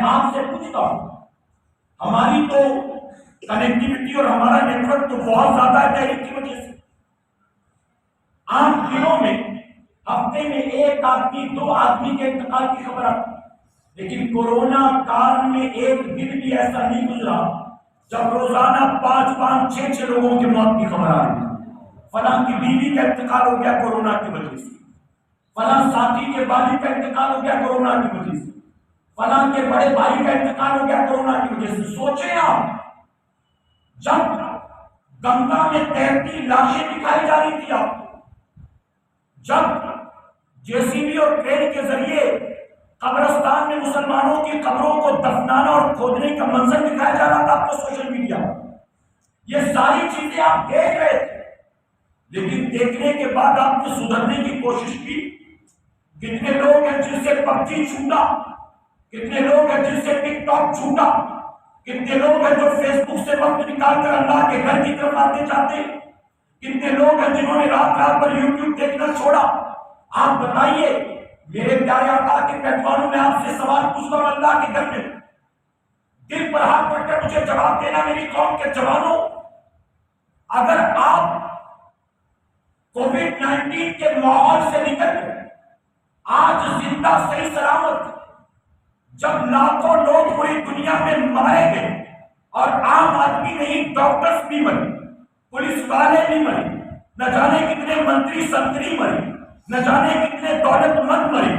آپ سے پوچھتا ہوں، ہماری تو کنیکٹیوٹی اور ہمارا نیٹورک تو بہت زیادہ ہے ٹیلی کی وجہ سے، عام دنوں میں ہفتے میں ایک آدمی 2 آدمی کے انتقال کی خبر آتی، لیکن کورونا کال میں ایک دن بھی ایسا نہیں گزرا جب روزانہ 5 6 لوگوں کی موت کی خبر آ رہی، فلاں کی بیوی کا انتقال ہو گیا کورونا کی وجہ سے، فلاں ساتھی کے والد کا انتقال ہو گیا کورونا کی وجہ سے، فلاں کے بڑے بھائی کا انتقال ہو گیا کورونا کی وجہ سے۔ سوچیں آپ، جب گنگا میں تیرتی لاشیں دکھائی جا رہی تھی، آپ جب جے سی بی اور کرین کے ذریعے قبرستان میں مسلمانوں کی قبروں کو دفنانا اور کھودنے کا منظر دکھایا جا رہا تھا آپ کو سوشل میڈیا، یہ ساری چیزیں آپ دیکھ رہے تھے، لیکن دیکھنے کے بعد آپ نے سدھرنے کی کوشش کی؟ کتنے لوگ ہیں جن سے پب جی چھوٹا، کتنے لوگ ہیں جن سے ٹک ٹاک چھوٹا، کتنے لوگ ہیں جو فیس بک سے وقت نکال کر اللہ کے گھر کی طرف آتے جاتے، کتنے لوگ ہیں جنہوں نے رات رات پر یوٹیوب دیکھنا چھوڑا؟ آپ بتائیے میرے پیارے آقا کے پیغمبروں، میں آپ سے سوال پوچھتا ہوں اللہ کے گھر میں، دل پر ہاتھ رکھ کر مجھے جواب دینا میری قوم کے جوانوں، اگر آپ کووڈ 19 کے ماحول سے نکل کر آج زندہ صحیح سلامت جب لاکھوں لوگ پوری دنیا میں مارے گئے اور عام آدمی نہیں، ڈاکٹرز بھی مرے، پولیس والے بھی مرے، نہ جانے کتنے منتری سنتری مرے، نہ جانے کتنے دولت مند مرے،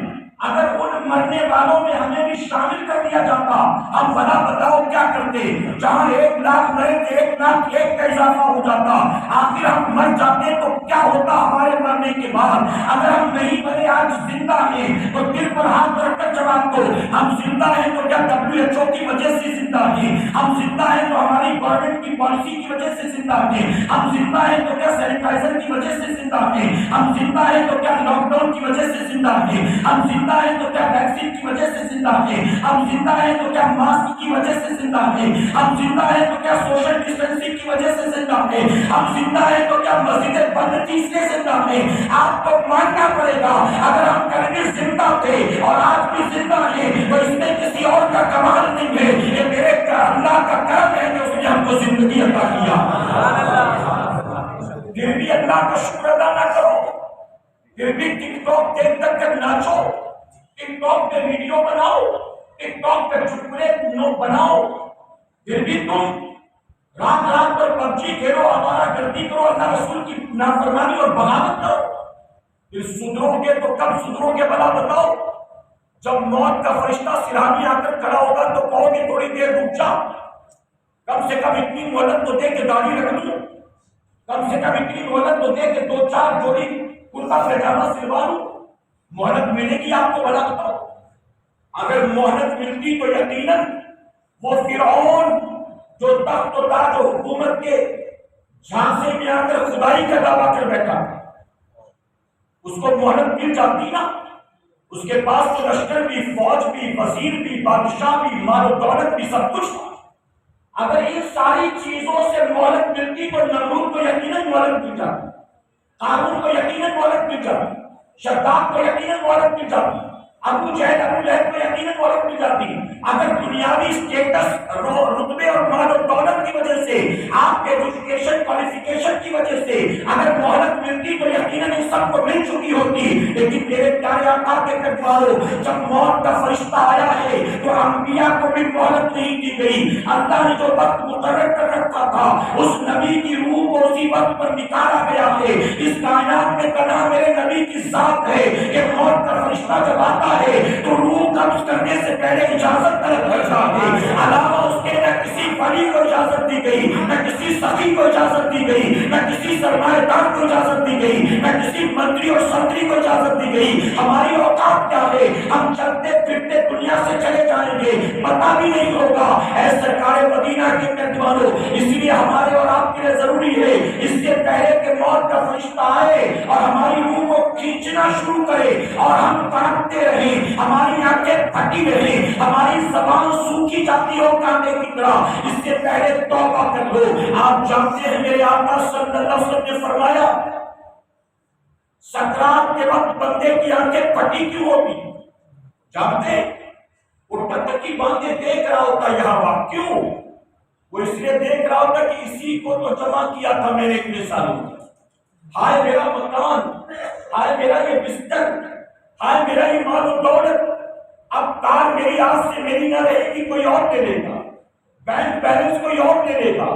اگر ان مرنے والوں میں ہمیں بھی شامل کر دیا جاتا، ہم بھلا بتاؤ کیا کرتے؟ جہاں 1 لاکھ مرے تھے 1 لاکھ 1 کا اضافہ ہو جاتا، آخر ہم مر جاتے تو کیا ہوتا ہمارے مرنے کے بعد؟ اگر ہم نہیں مرے آج زندہ ہیں تو دل پر ہاتھ رکھ کر جواب دو، ہم زندہ ہیں تو کیا WHO کی وجہ سے زندہ ہیں؟ ہم زندہ ہیں تو ہماری گورنمنٹ کی پالیسی کی وجہ سے زندہ ہیں؟ ہم زندہ ہیں تو کیا سینیٹائزر کی وجہ سے زندہ ہیں؟ ہم زندہ ہیں تو کیا لاک ڈاؤن کی وجہ سے زندہ ہیں؟ ہم زندہ ہیں تو کیا ویکسین کی وجہ سے زندہ ہیں؟ ہم زندہ ہیں تو کیا ماسک کی وجہ سے زندہ ہیں؟ ہم زندہ ہیں تو کیا سوشل ڈسٹینسنگ کی وجہ سے زندہ ہیں؟ ہم زندہ ہیں تو کیا مسجدیں بند تھی اس لیے زندہ ہیں؟ آپ کو ماننا پڑے گا اگر ہم کل بھی زندہ تھے اور آج بھی زندہ ہیں تو اس میں کسی اور کا کمال نہیں ہے، یہ میرے اللہ کا کرم ہے کہ اس نے ہم کو زندگی عطا کیا۔ پھر بھی اللہ کا شکر ادا نہ کرو، پھر بھی ٹک ٹاک دیکھ کر ناچو، ٹک ٹاک پہ ویڈیو بناؤ، ٹک ٹاک پہ چٹکلے بناؤ، پھر بھی تم رات رات پر پب جی کھیلو، آوارہ گردی کرو، اللہ رسول کی نافرمانی اور بغاوت کرو، پھر سدھرو گے تو کب سدھرو گے بھلا بتاؤ؟ جب موت کا فرشتہ سرہانی آ کر کھڑا ہوگا تو کہو گے تھوڑی دیر رک جا، کم سے کم اتنی مہلت تو دے کے داڑھی رکھ لوں، کم سے کم اتنی مہلت تو دے کے 2 4 جوڑی کرتا پیجامہ سلوا لوں، مہلت ملے گی آپ کو بھلا بتاؤ؟ اگر مہلت ملتی تو یقیناً وہ فرعون جو تخت و تاج و حکومت کے جھانسے میں آ کر خدائی کا دعویٰ کر بیٹھا، اس کو مہلت مل جاتی نا، اس کے پاس تو لشکر بھی، فوج بھی، وزیر بھی، بادشاہ بھی، مال و دولت بھی، سب کچھ تھا۔ اگر ان ساری چیزوں سے مہلت ملتی تو نمرود کو یقیناً مہلت مل جاتی، قارون کو یقیناً مہلت مل جاتی، شداد کو یقیناً مہلت مل جاتی، ابو جہل ابو لہب کو یقیناً مہلت مل جاتی۔ اگر دنیاوی اسٹیٹس، رتبے اور مال و دولت کی وجہ سے، آپ کے ایجوکیشن کوالیفیکیشن کی وجہ سے اگر مہلت ملتی تو یقیناً ان سب کو مل چکی ہوتی، لیکن میرے پیارے آقا کے پیغمبروں، جب موت کا فرشتہ آیا ہے تو انبیاء کو بھی مہلت نہیں دی گئی۔ اللہ نے جو وقت مقرر کر رکھا تھا اس نبی کی روح کو اسی وقت پر نکالا گیا ہے۔ اس کائنات میں تنہا میرے نبی کی ذات ہے کہ موت کا فرشتہ جب آتا ہے تو روح قبض کرنے سے پہلے اجازت طلب کرتا ہے، علاوہ اس کے نہ کسی ولی کو اجازت دی گئی، نہ کسی سخی کو اجازت دی گئی، نہ کسی سرمایہ دار کو اجازت دی گئی، نہ کسی منتری اور سنتری کو اجازت دی گئی۔ ہماری اوقات کیا ہے؟ ہم چلتے پھرتے دنیا سے چلے جائیں گے، پتہ بھی نہیں ہوگا۔ اے سرکار مدینہ کے پیغمبروں، اس لیے ہمارے اور آپ کے لیے ضروری ہے اس سے پہلے کہ موت کا فرشتہ آئے اور ہماری روح کو کھینچنا شروع کرے اور ہم کانپتے رہیں، ہماری آنکھیں پھٹی رہیں، ہماری زبان سوکھی جاتی ہو کانٹے کی طرح، اس سے پہلے توبہ کر لو۔ آپ جانتے ہیں میرے آقا صلی اللہ علیہ وسلم نے فرمایا سکرات کے وقت بندے کی آنکھیں پھٹی کیوں ہوتی؟ جانتے ہیں؟ وہ ٹک ٹکٹکی باندھے دیکھ رہا ہوتا یہاں وہاں. کیوں؟ وہ اس لیے دیکھ رہا ہوتا کہ اسی کو تو جمع کیا تھا میں نے اتنے سالوں میں. ہائے میرا مکان، ہائے میرا یہ بستر، ہائے میرا یہ مال و دولت، اب کار میری آج سے میری نہ رہے گی، کوئی اور لے لے گا، بینک بیلنس کوئی اور لے لے گا.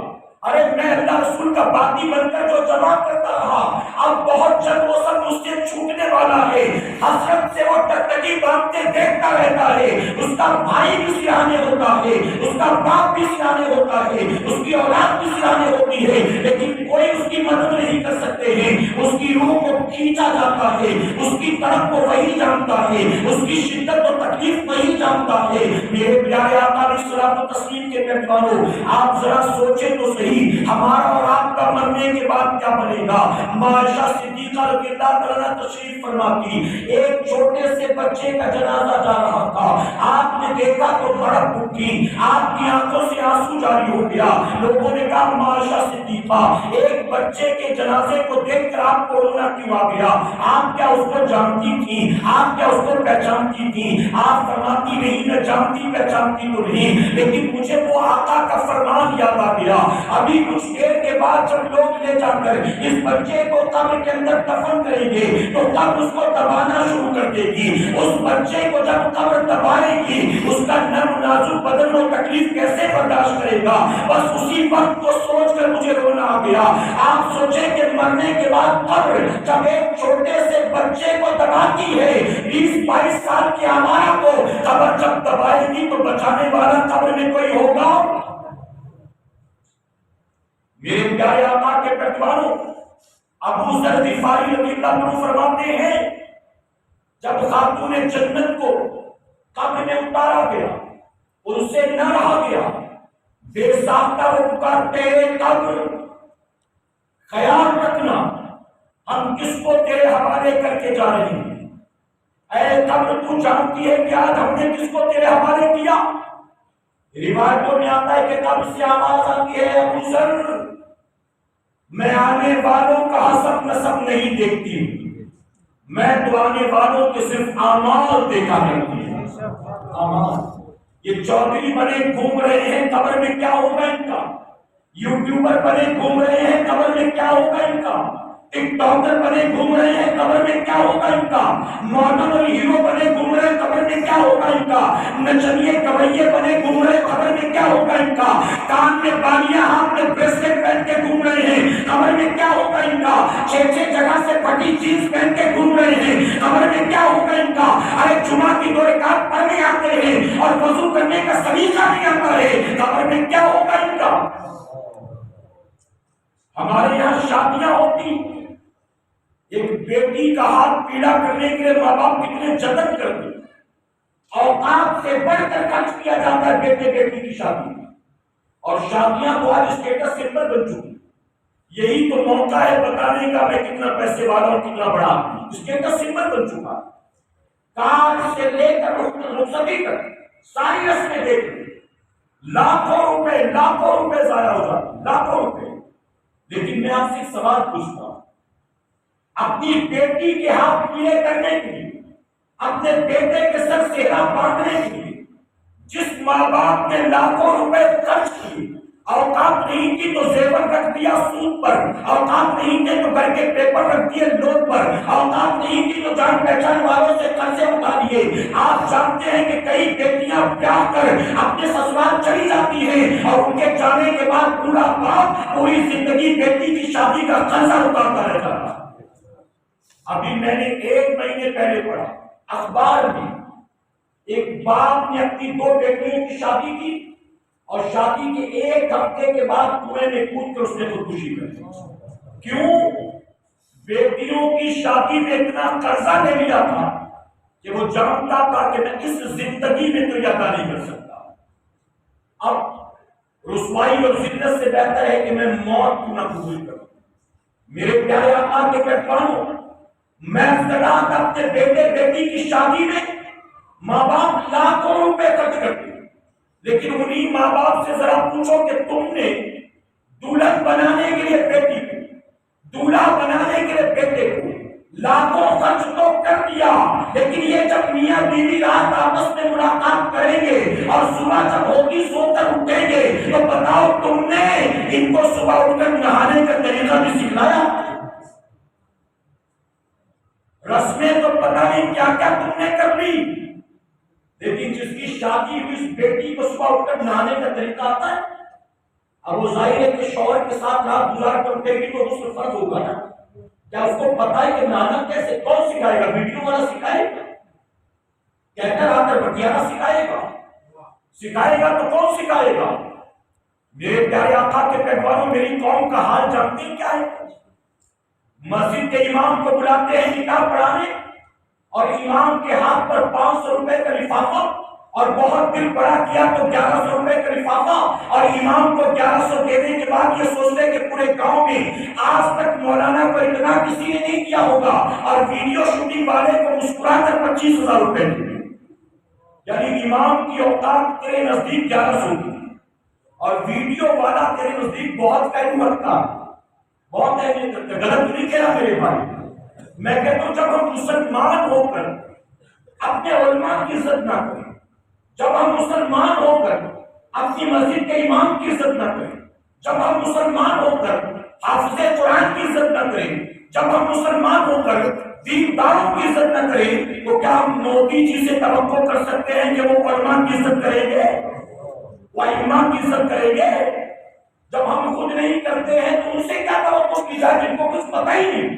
ارے میں اللہ رسول کا باقی بن کر جو جمع کرتا رہا، اب بہت جلد وہ سب مجھ سے چھوٹنے والا ہے. حسرت سے وہ ٹکٹکی باندھتے دیکھتا رہتا ہے. اس کا بھائی بھی سرانے ہوتا ہے، اس کا باپ بھی سرانے ہوتا ہے، اس کی اولاد بھی سرانے ہوتی ہے، لیکن کوئی اس کی مدد نہیں کر سکتے ہیں. اس کی روح کو کھینچا جاتا ہے، اس کی طرف کو وہی جانتا ہے، اس کی شدت و تکلیف وہی جانتا ہے. میرے پیارے آقا علیہ الصلوۃ والتسلیم کے پیغمبروں، آپ ذرا سوچیں تو صحیح، ہمارا اور آپ کا مرنے کے بعد کیا بنے گا؟ عائشہ صدیقہ رضی اللہ تعالیٰ تشریف فرماتی، ایک چھوٹے سے بچے کا جنازہ جا رہا تھا. آپ نے دیکھا تو بڑک اٹھی، آپ کی آنکھوں سے آنسو جاری ہو گیا. لوگوں نے کہا عائشہ صدیقہ، ایک بچے کے جنازے کو دیکھ کر آپ کو رونا کیوں آ گیا؟ آپ کیا اس کو جانتی تھی؟ آپ کیا اس کو پہچانتی تھی؟ آپ فرماتی نہیں میں جانتی پہچانتی تو نہیں، لیکن مجھے وہ آقا کا فرمان یاد آ گیا. ابھی کچھ دیر کے بعد جب لوگ لے جا کر اس بچے کو قبر کے اندر دفن کریں گے تو قبر اس کو دبانا شروع کر دے گی. اس بچے کو جب قبر دبائے گی، اس کا نرم نازک بدن و تکلیف کیسے برداشت کرے گا؟ بس اسی وقت کو سوچ کر مجھے رونا آ گیا. آپ سوچیں کہ مرنے کے بعد قبر جب ایک چھوٹے سے بچے کو دباتی ہے، 20-22 سال کی ہمارا کو قبر جب دبائے گی تو بچانے والا قبر میں کوئی ہوگا؟ میرے پیارے آقا کے پیغمبروں، ابو ذر غفاری رضی اللہ عنہ فرماتے ہیں جب خاتون جنت کو قبر میں اتارا گیا، ان سے نہ رہا گیا، بے ساختہ وہ پکارتے ہیں قبر خیال رکھنا ہم کس کو تیرے حوالے کر کے جا رہے ہیں. اے قبر تو جانتی ہے کہ آج ہم نے کس کو تیرے حوالے کیا؟ روایتوں میں آتا ہے کہ قبر سے آواز آتی ہے ابو ذر میں آنے والوں کا حسب نسب نہیں دیکھتی ہوں، میں تو آنے والوں کے صرف اعمال دیکھا کرتی ہوں. اعمال. یہ چودھری بنے گھوم رہے ہیں قبر میں کیا ہوگا ان کا؟ یوٹیوبر بنے گھوم رہے ہیں قبر میں کیا ہوگا ان کا؟ ٹک ٹاکر بنے گھوم رہے ہیں قبر میں کیا ہوگا ان کا؟ ماڈل اور ہیرو بنے گھوم رہے ہیں قبر میں کیا ہوگا ان کا؟ نچنیے کویے بنے گھوم رہے ہیں قبر میں کیا ہوگا ان کا؟ کان میں بالیاں ہاتھ میں بریسلیٹ پہن کے گھوم رہے ہیں قبر میں کیا ہوگا ان کا؟ 6 جگہ سے پھٹی چیز پہن کے گھوم رہے ہیں قبر میں کیا ہوگا ان کا؟ ارے جمعہ کی 2 رکعت پڑھنے آتے ہیں اور وضو کرنے کا سلیقہ نہیں آتا ہے قبر میں کیا ہوگا ان کا؟ ہمارے یہاں شادیاں ہوتی، ایک بیٹی کا ہاتھ پیلا کرنے کے لیے ماں باپ کتنے جتن کرتے، اوقات سے بڑھ کر خرچ کیا جاتا ہے بیٹے بیٹی کی شادی میں. اور شادیاں تو آج اسٹیٹس سمبل بن چکی. یہی تو موقع ہے بتانے کا میں کتنا پیسے والا اور کتنا بڑا. اسٹیٹس سمبل بن چکا. کار سے لے کر رخصتی تک ساری رسمیں دیکھ لی، لاکھوں روپے ضائع ہو جاتے، لاکھوں روپے. لیکن میں آپ سے ایک سوال پوچھتا ہوں، اپنی بیٹی کے ہاتھ پیلے کرنے کے لیے، اپنے بیٹے کے سر سہرا باندھنے کے لیے جس ماں باپ نے لاکھوں روپے خرچ کیے، اوقات نہیں کی تو زیور رکھ دیا سود پر، اوقات نہیں تھے تو گھر کے پیپر رکھ دیے لون پر، اوقات نہیں کی تو جان پہچان والوں سے قرضے اٹھا لیے. آپ جانتے ہیں کہ کئی بیٹیاں بیاہ کر اپنے سسرال چلی جاتی ہیں اور ان کے جانے کے بعد پورا باپ پوری زندگی بیٹی کی شادی کا قرضہ اتارتا رہ جاتا. ابھی میں نے 1 مہینے پہلے پڑھا اخبار میں، ایک باپ نے اپنی 2 بیٹیوں کی شادی کی اور شادی کے 1 ہفتے کے بعد کنویں میں کود کر اس نے خودکشی کر دی. کیوں؟ بیٹیوں کی شادی میں اتنا قرضہ لے لیا تھا کہ وہ جانتا تھا کہ میں اس زندگی میں تو یہ ادا نہیں کر سکتا. اب رسوائی اور ذلت سے بہتر ہے کہ میں موت کیوں نہ قبول کروں. میرے پیارے آقا کے پیغمبروں، میں زراعت اپنے بیٹے بیٹی کی شادی میں ماں باپ لاکھوں روپے خرچ کرتے، لیکن انہی ماں باپ سے ذرا پوچھو کہ تم نے دلہن بنانے کے لیے بیٹی کو، دولہا بنانے کے لیے بیٹے کو لاکھوں خرچ تو کر دیا، لیکن یہ جب میاں بیوی رات آپس میں ملاقات کریں گے اور صبح جب ہوگی سو کر اٹھیں گے تو بتاؤ تم نے ان کو صبح اٹھ کر نہانے کا طریقہ بھی سکھلایا؟ رسمیں تو پتہ نہیں کیا کیا تم نے کر لی، لیکن جس کی شادی ہوئی اس بیٹی کو صبح اٹھ کر نہانے کا طریقہ آتا ہے؟ اب وہ ظاہر ہے کہ شوہر کے ساتھ رات گزار کر اٹھے گی تو اس کو فرق ہوگا نا؟ کیا اس کو پتا ہے کہ نہانا کیسے؟ کون سکھائے گا؟ ویڈیو والا سکھائے گا؟ کہتا آ کر بٹیانا سکھائے گا؟ سکھائے گا تو کون سکھائے گا؟ میرے پیارے آقا کے پیغمبروں میری قوم کا حال جانتے ہیں کیا ہے؟ مسجد کے امام کو بلاتے ہیں نکاح پڑھانے اور امام کے ہاتھ پر 500 روپے کا لفافہ، اور بہت دل بڑا کیا تو 1100 روپے کا لفافہ، اور امام کو 1100 دینے کے بعد یہ سوچتے کہ پورے گاؤں میں آج تک مولانا کو اتنا کسی نے نہیں کیا ہوگا، اور ویڈیو شوٹنگ والے کو مسکرا کر 25,000 روپے دیے۔ یعنی امام کی اوقات تیرے نزدیک 1100 کی، اور ویڈیو والا تیرے نزدیک بہت قیمت رکھتا ہے، بہت اہمیت رکھتا ہے۔ غلط نہیں کہہ رہا میرے بھائی، میں کہتا ہوں جب ہم مسلمان ہو کر اپنے علماء کی عزت نہ کریں، جب ہم مسلمان ہو کر اپنی مسجد کے امام کی عزت نہ کریں، جب ہم مسلمان ہو کر حافظ قرآن کی عزت نہ کریں، جب ہم مسلمان ہو کر دینداروں کی عزت نہ کریں، تو کیا ہم مودی جی سے توقع کر سکتے ہیں کہ وہ علماء کی عزت کریں گے؟ وہ ائمہ کی عزت کریں گے؟ جب ہم خود نہیں کرتے ہیں تو ان سے کیا توقع کی جائے جن کو کچھ پتہ ہی نہیں؟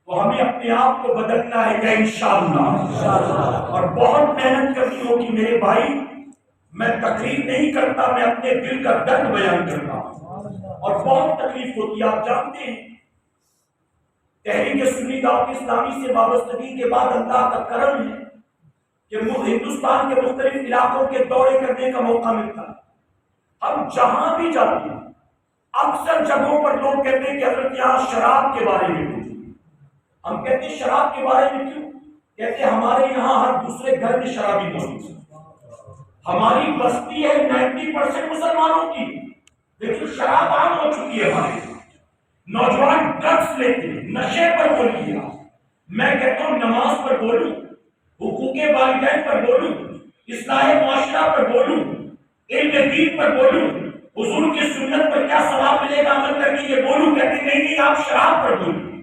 تو ہمیں اپنے آپ کو بدلنا ہے کہ انشاءاللہ، اور بہت محنت کرنی ہوگی میرے بھائی۔ میں تقریر نہیں کرتا، میں اپنے دل کا درد بیان کرتا ہوں، اور بہت تکلیف ہوتی ہے۔ آپ جانتے ہیں تحریک سنی دعوت اسلامی سے وابستگی کے بعد اللہ کا کرم ہے کہ ہندوستان کے مختلف علاقوں کے دورے کرنے کا موقع ملتا ہے۔ ہم جہاں بھی جاتے ہیں اکثر جگہوں پر لوگ کہتے ہیں کہ حضرت یہاں شراب کے بارے میں پوچھیں۔ ہم کہتے ہیں شراب کے بارے میں کیوں؟ کہتے ہیں ہمارے یہاں ہر دوسرے گھر میں شرابی موجود ہے، ہماری بستی ہے 90% مسلمانوں کی، لیکن شراب عام ہو چکی ہے ہمارے یہاں۔ نوجوان ڈرگس لیتے ہیں، نشے پر بول دیا۔ میں کہتا ہوں نماز پر بولوں، حقوق والدین پر بولوں، اصلاح معاشرہ پر بولوں، علم دین پر بولوں، حضور کی سنت پر کیا ثواب ملے گا عمل کرنے کے بولوں؟ کہتے نہیں آپ شراب پر بولیں،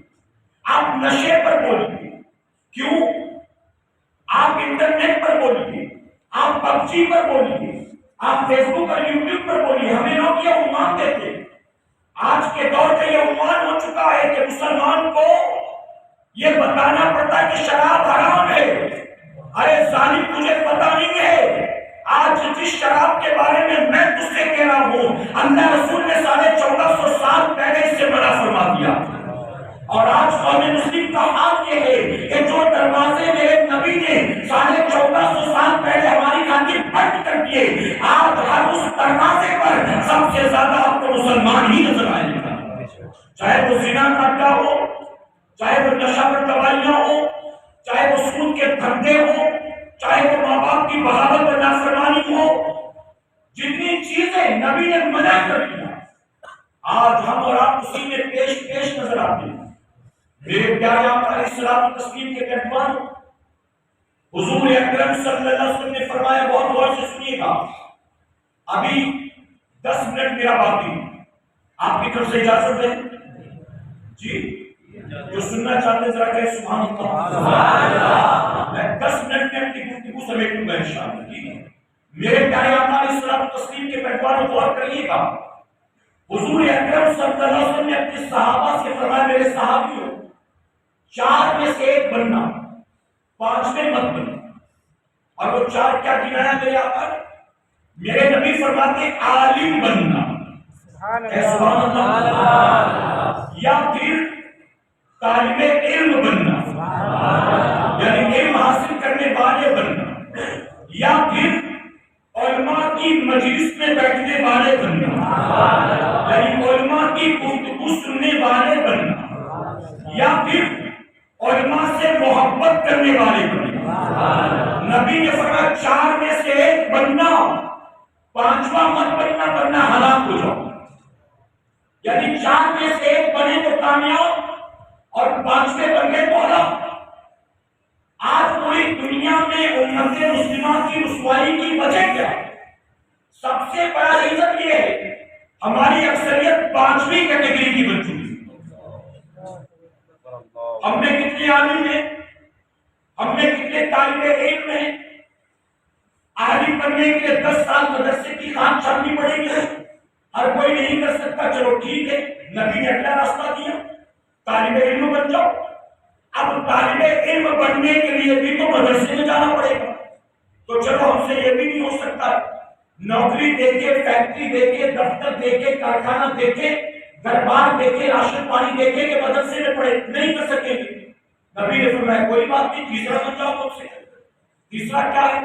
آپ نشے پر بولیے۔ کیوں؟ آپ انٹرنیٹ پر بولیے، آپ پب جی پر بولیے، آپ فیس بک اور یوٹیوب پر بولیے۔ ہمیں لوگ یہ عنوان دیتے ہیں۔ آج کے دور کا یہ عنوان ہو چکا ہے کہ مسلمان کو یہ بتانا پڑتا ہے کہ شراب حرام ہے۔ ارے ظالم تجھے پتہ نہیں ہے، آج جس شراب کے بارے میں تجھ سے کہہ رہا ہوں اللہ رسول نے 1450 سال پہلے اس سے منع فرما دیا، اور آج قوم مسلم کا حال یہ ہے کہ جو دروازے میرے نبی نے 1450 سال پہلے ہماری خاطر بند کر دیے، آج ہر اس دروازے پر سب سے زیادہ آپ کو مسلمان ہی نظر آئے گا، چاہے وہ زنا کا اڈا ہو، چاہے وہ نشہ پر دوائیاں ہو، چاہے وہ سود کے دھندے ہو، چاہے وہ ماں باپ کی بغاوت اور نافرمانی ہو۔ جتنی چیزیں نبی نے منع کر دیا، آج ہم اور آپ اسی میں پیش نظر آتے ہیں۔ میرے پیارے آقا علیہ السلام و تسلیم کے پیغمبر حضور اکرم صلی اللہ علیہ وسلم نے فرمایا، بہت غور سے سنیے گا، ابھی 10 منٹ میرا باقی ہے، آپ کی طرف سے اجازت ہے؟ جی جو سننا چاہتے ہیں ذرا کہے سبحان اللہ۔ میں 10 منٹ میں اپنی گفتگو سمیٹوں گا انشاءاللہ، ٹھیک ہے؟ میرے پیارے آقا علیہ السلام و تسلیم کے پیغمبر غور کریے گا، حضور اکرم صلی اللہ علیہ وسلم نے اپنے صحابہ سے فرمایا، میرے صحابیوں 4 میں سے 1 بننا، 5 مت بننا۔ اور وہ 4 کیا گنایا میرے آقا؟ میرے نبی فرماتے عالم بننا، سبحان اللہ، یا پھر طالب علم بننا، یعنی علم حاصل کرنے والے بننا، یا پھر علماء کی مجلس میں بیٹھنے والے بننا، یعنی علماء کی گفتگو سننے والے بننا، یا پھر علماء سے محبت کرنے والے بننا۔ نبی نے فرمایا 4 میں سے 1 بننا، 5واں مت بننا ورنہ ہلاک ہو جاؤ۔ یعنی 4 میں سے 1 بنے تو کامیاب، اور 5ویں بن گئے تو ہلاک۔ آج پوری دنیا میں امت مسلمہ کی رسوائی کی وجہ کیا ہے؟ سب سے بڑا ریزن یہ ہے ہماری اکثریت 5ویں کیٹیگری کی بن چکی ہے۔ ہم میں کتنے عالم ہیں، ہم میں کتنے طالب علم ہیں؟ عالم بننے کے لیے 10 سال مدرسے کی خان چھاننی پڑے گی، ہر کوئی نہیں کر سکتا، چلو ٹھیک ہے، نبی نے اگلا راستہ دیا، طالب علم بن جاؤ۔ اب طالب علم بننے کے لیے بھی تو مدرسے میں جانا پڑے گا، تو چلو ہم سے یہ بھی نہیں ہو سکتا نوکری دے کے، فیکٹری دے کے، دفتر دے کے، کارخانہ دے کے، گھر بار دے کے، راشن پانی دے کے کہ مدرسے میں پڑھے، نہیں کر سکیں گے۔ نبی نے فرمایا کوئی بات نہیں، تیسرا بن جاؤ تم سے۔ تیسرا کیا ہے؟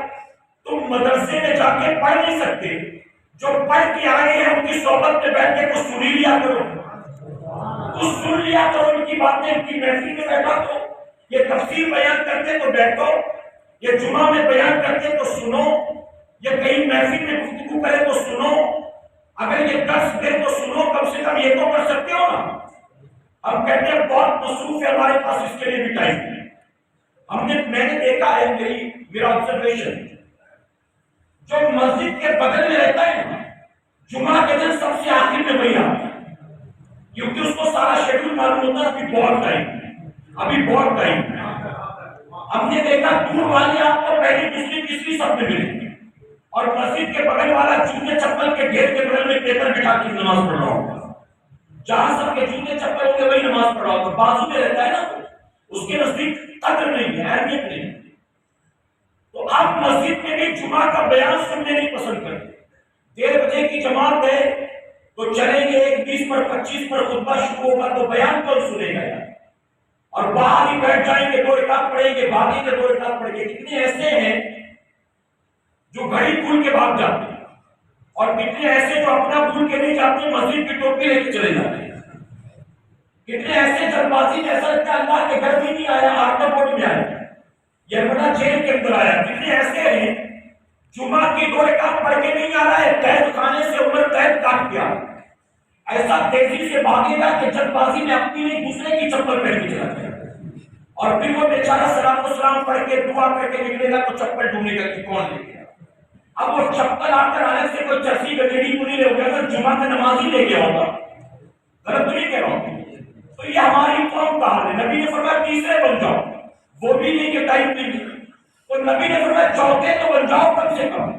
تم مدرسے میں جا کے پڑھ نہیں سکتے، جو پڑھ کے آئے ہیں ان کی صحبت میں بیٹھ کے کچھ سن لیا کرو، کچھ سن لیا کرو ان کی باتیں، ان کی محفل میں بیٹھا کرو۔ یہ تفسیر بیان کرتے تو بیٹھو، یہ جمعہ میں بیان کرتے تو سنو، یہ کہیں محفل میں گفتگو کرے تو سنو، اگر یہ درس دے تو سنو، کم سے کم یہ تو کر سکتے ہو نا۔ ہم کہتے ہیں بہت مصروف ہے، ہمارے پاس اس کے لیے بھی ٹائم نہیں۔ میں نے دیکھا ہے، میرا آبزرویشن، جو مسجد کے بغل میں رہتا ہے نا، جمعہ کے دن سب سے آخر میں وہی آتا ہے، کیونکہ اس کو سارا شیڈول معلوم ہوتا ہے، ابھی بہت ٹائم، ابھی بہت ٹائم۔ ہم نے دیکھا دور والے آپ کو پہلی دوسری تیسری سب میں ملیں گے، اور مسجد کے بغل والا جوتے چپل کے ڈھیر کے بغل میں پیپر بٹھا کے نماز پڑھ رہا ہوگا، جہاں سب کے جوتے چپل ہوں گے وہی نماز پڑھ رہا ہوگا، بازو میں رہتا ہے نا، اس کے نزدیک قدر نہیں ہے، اہمیت نہیں۔ تو آپ مسجد میں بھی جمعہ کا بیان سننے نہیں پسند کرتے، 1:30 بجے کی جماعت ہے تو چلیں گے 1:20 پر 25 پر خطبہ شروع ہوگا تو بیان کون سنے گا یار، اور باہر ہی بیٹھ جائیں گے، 2 رکعت پڑھیں گے، باقی کے 2 رکعت پڑھیں گے۔ کتنے ایسے ہیں جو گھڑی بھول کے بھاگ جاتے ہیں، اور کتنے ایسے جو اپنا بھول کے نہیں جاتے، مسجد کی ٹوپی لے کے چلے جاتے ہیں۔ کتنے ایسے جلد بازی میں ایسا لگتا ہے اللہ کے گھر میں نہیں آیا، آٹا بورڈ میں آیا، یرملا جیل کے اندر آیا۔ کتنے ایسے ہیں جمعہ کی 2 رکعت پڑھ کے نہیں آ رہا ہے، قید خانے سے عمر قید کاٹ کے آ رہا ہے، ایسا تیزی سے بھاگے گا کہ جلد بازی میں اپنی نہیں دوسرے کی چپل پہن کے چلا جائے، اور پھر وہ بیچارہ سلام و سلام پڑھ کے دعا کر کے نکلے گا تو چپل ڈھونڈے گا کہ کون لے گیا۔ اب وہ چپل آ کر آنے سے کوئی چرسی گجڑی پوری لے گیا تو جمعہ کا نماز ہی لے گیا ہوگا، غلط نہیں کہہ رہا ہوں۔ تو یہ ہماری قوم کا حال ہے۔ نبی نے فرمایا تیسرے بن جاؤ، وہ بھی نہیں کہ ٹائم نہیں، تو نبی نے فرمایا چوتھے تو بن جاؤ کم سے کم،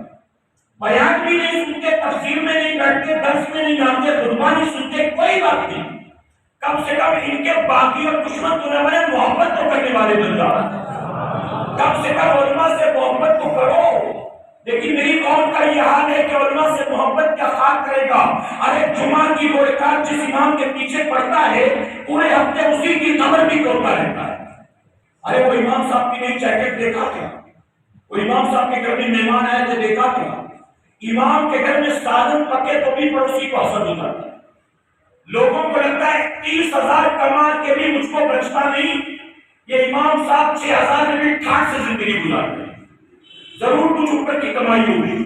بیان بھی نہیں سنتے، تفسیر میں نہیں بیٹھتے، درس میں نہیں جانتے، خطبہ نہیں سنتے، کوئی بات نہیں، کم سے کم ان کے باغی اور دشمن تو نہ بنے، محبت تو کرنے والے بن جاؤ، کم سے کم علماء سے محبت تو کرو۔ لیکن میری قوم کا یہ حال ہے کہ علماء سے محبت کیا خاک کرے گا؟ ارے جمعہ کی 2 رکعت جس امام کے پیچھے پڑھتا ہے پورے ہفتے اسی کی قبر بھی کھولتا رہتا ہے۔ ارے وہ امام صاحب کی نئی جیکٹ دیکھا کیا؟ وہ امام صاحب کے گھر میں مہمان آئے تھے، دیکھا کیا؟ امام کے گھر میں سالن پکے تو بھی پڑوسی کو حسد ہوتا ہے، لوگوں کو لگتا ہے 30,000 کما کے بھی مجھ کو بچتا نہیں، یہ امام صاحب 6,000 میں بھی ٹھاٹ سے زندگی گزارتے ہیں، ضرور کچھ اوپر کی کمائی ہوگی،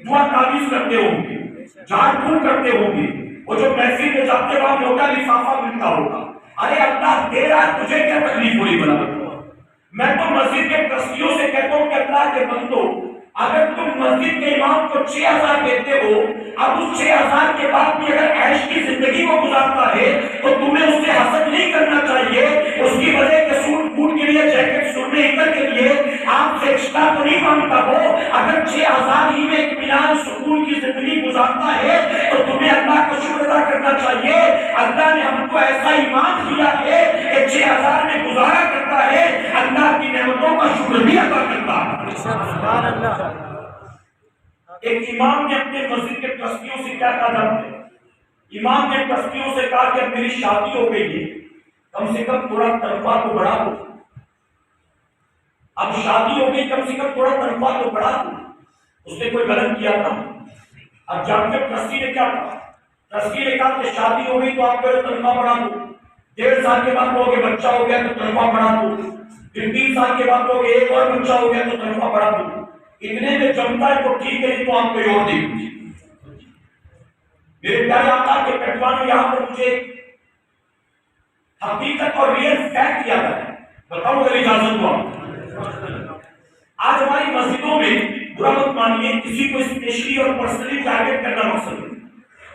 دعا تعویذ کرتے ہوں گے، جھاڑ پھوڑ کرتے ہوں گے، وہ جو محفل میں جاتے وہاں موٹا لفافہ ملتا ہوگا۔ ارے اللہ دے رہا، تجھے کیا تکلیف ہوئی بنا؟ میں تو مسجد کے ٹرسٹیوں سے کہتا ہوں کہ اللہ کے بندو، اگر تم مسجد کے امام کو 6,000 دیتے ہو، اب اس 6,000 کے بعد بھی اگر عیش کی زندگی کو گزارتا ہے تو تمہیں اس سے حسد نہیں کرنا چاہیے، اس کی وجہ کہ سوٹ بوٹ کے لیے، جیکٹ سننے اتر کے لیے آپ سے ایکسٹرا تو نہیں مانگتا ہو۔ اگر 6,000 ہی میں اطمینان سکون کی زندگی گزارتا ہے تو تمہیں اللہ کا شکر ادا کرنا چاہیے۔ اللہ نے ہم کو ایسا ایمان دیا ہے کہ 6,000 میں گزارا کرتا ہے، اللہ کی نعمتوں کا شکر بھی ادا کرتا ہے۔ سبحان اللہ۔ ایک امام نے اپنے مسجد کے ٹرسٹیوں سے کیا کہا جانتے ہیں؟ امام نے ٹرسٹیوں سے کہا کہ اب میری شادی ہو گئی ہے، کم سے کم تھوڑا تنخواہ تو بڑھا دو، اب شادی ہو گئی، کم سے کم تھوڑا تنخواہ تو بڑھا دو۔ اس نے کوئی غلط کیا تھا؟ اب جانتے ٹرسٹی نے کیا کہا؟ ٹرسٹی نے کہا کہ شادی ہو گئی تو آپ میرے تنخواہ بڑھا دو، 1.5 سال کے بعد کہو گے بچہ ہو گیا تو تنخواہ بڑھا دو، پھر 3 سال کے بعد کہو گے ایک اور بچہ ہو گیا تو تنخواہ بڑھا دو، اتنے میں جمتا ہے تو ٹھیک ہے، نہیں تو آپ کوئی اور دے دیجیے۔ میرے پیارے آقا کے پیٹوانوں، یہاں پر مجھے حقیقت اور ریئل فیکٹ یاد ہے، بتاؤں اگر اجازت ہو۔ آج ہماری مسجدوں میں برا مت مانیے، کسی کو اسپیشلی اور پرسنلی ٹارگیٹ کرنا مقصد نہیں۔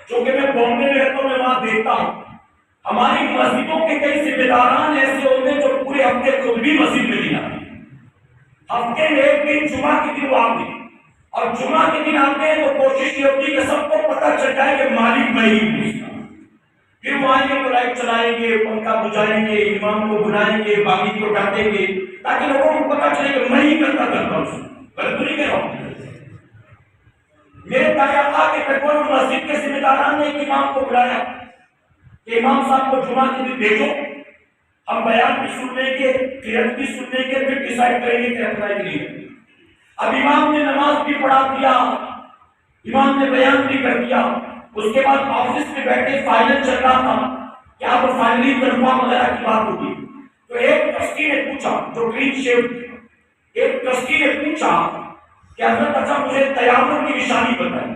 چونکہ میں بامبے میں رہتا ہوں، میں وہاں دیکھتا ہوں ہماری مسجدوں کے کئی ذمہ داران ایسے ہوتے ہیں جو پورے ہفتے خود بھی مسجد میں نہیں آتے، ہفتے میں ایک دن جمعہ کے دن وہ آتے ہیں، اور جمعہ کے دن آتے ہیں تو کوشش یہ ہوتی ہے کہ سب کو پتہ چل جائے کہ مالک میں ہی ہوں۔ پھر وہ آئیں گے تو لائٹ چلائیں گے، پنکھا بجھائیں گے، امام کو بلائیں گے، باقی کو ڈانٹیں گے، تاکہ لوگوں کو پتہ چلے کہ میں ہی کرتا ہوں۔ غلط نہیں کہہ رہا ہوں۔ میرے پیارے آقا کے پیٹرول مسجد کے ذمہ داران نے ایک امام کو بلایا کہ امام صاحب کو جمعہ کے دن بھیجو، ہم بیان بھی سن لیں گے، قرات بھی سن لیں گے، پھر ڈیسائیڈ کریں گے کہ اپنا ہے کہ نہیں۔ اب امام نے نماز بھی پڑھا دیا، امام نے بیان بھی کر دیا، اس کے بعد آفس میں بیٹھے فائنل چل رہا تھا کہ اب فائنلی تنخواہ وغیرہ کی بات ہوگی، تو ایک ٹرسٹی نے پوچھا جو کلین شیو، ایک ٹرسٹی نے پوچھا کہ حضرت اچھا مجھے قیامت کی نشانی بتائیں،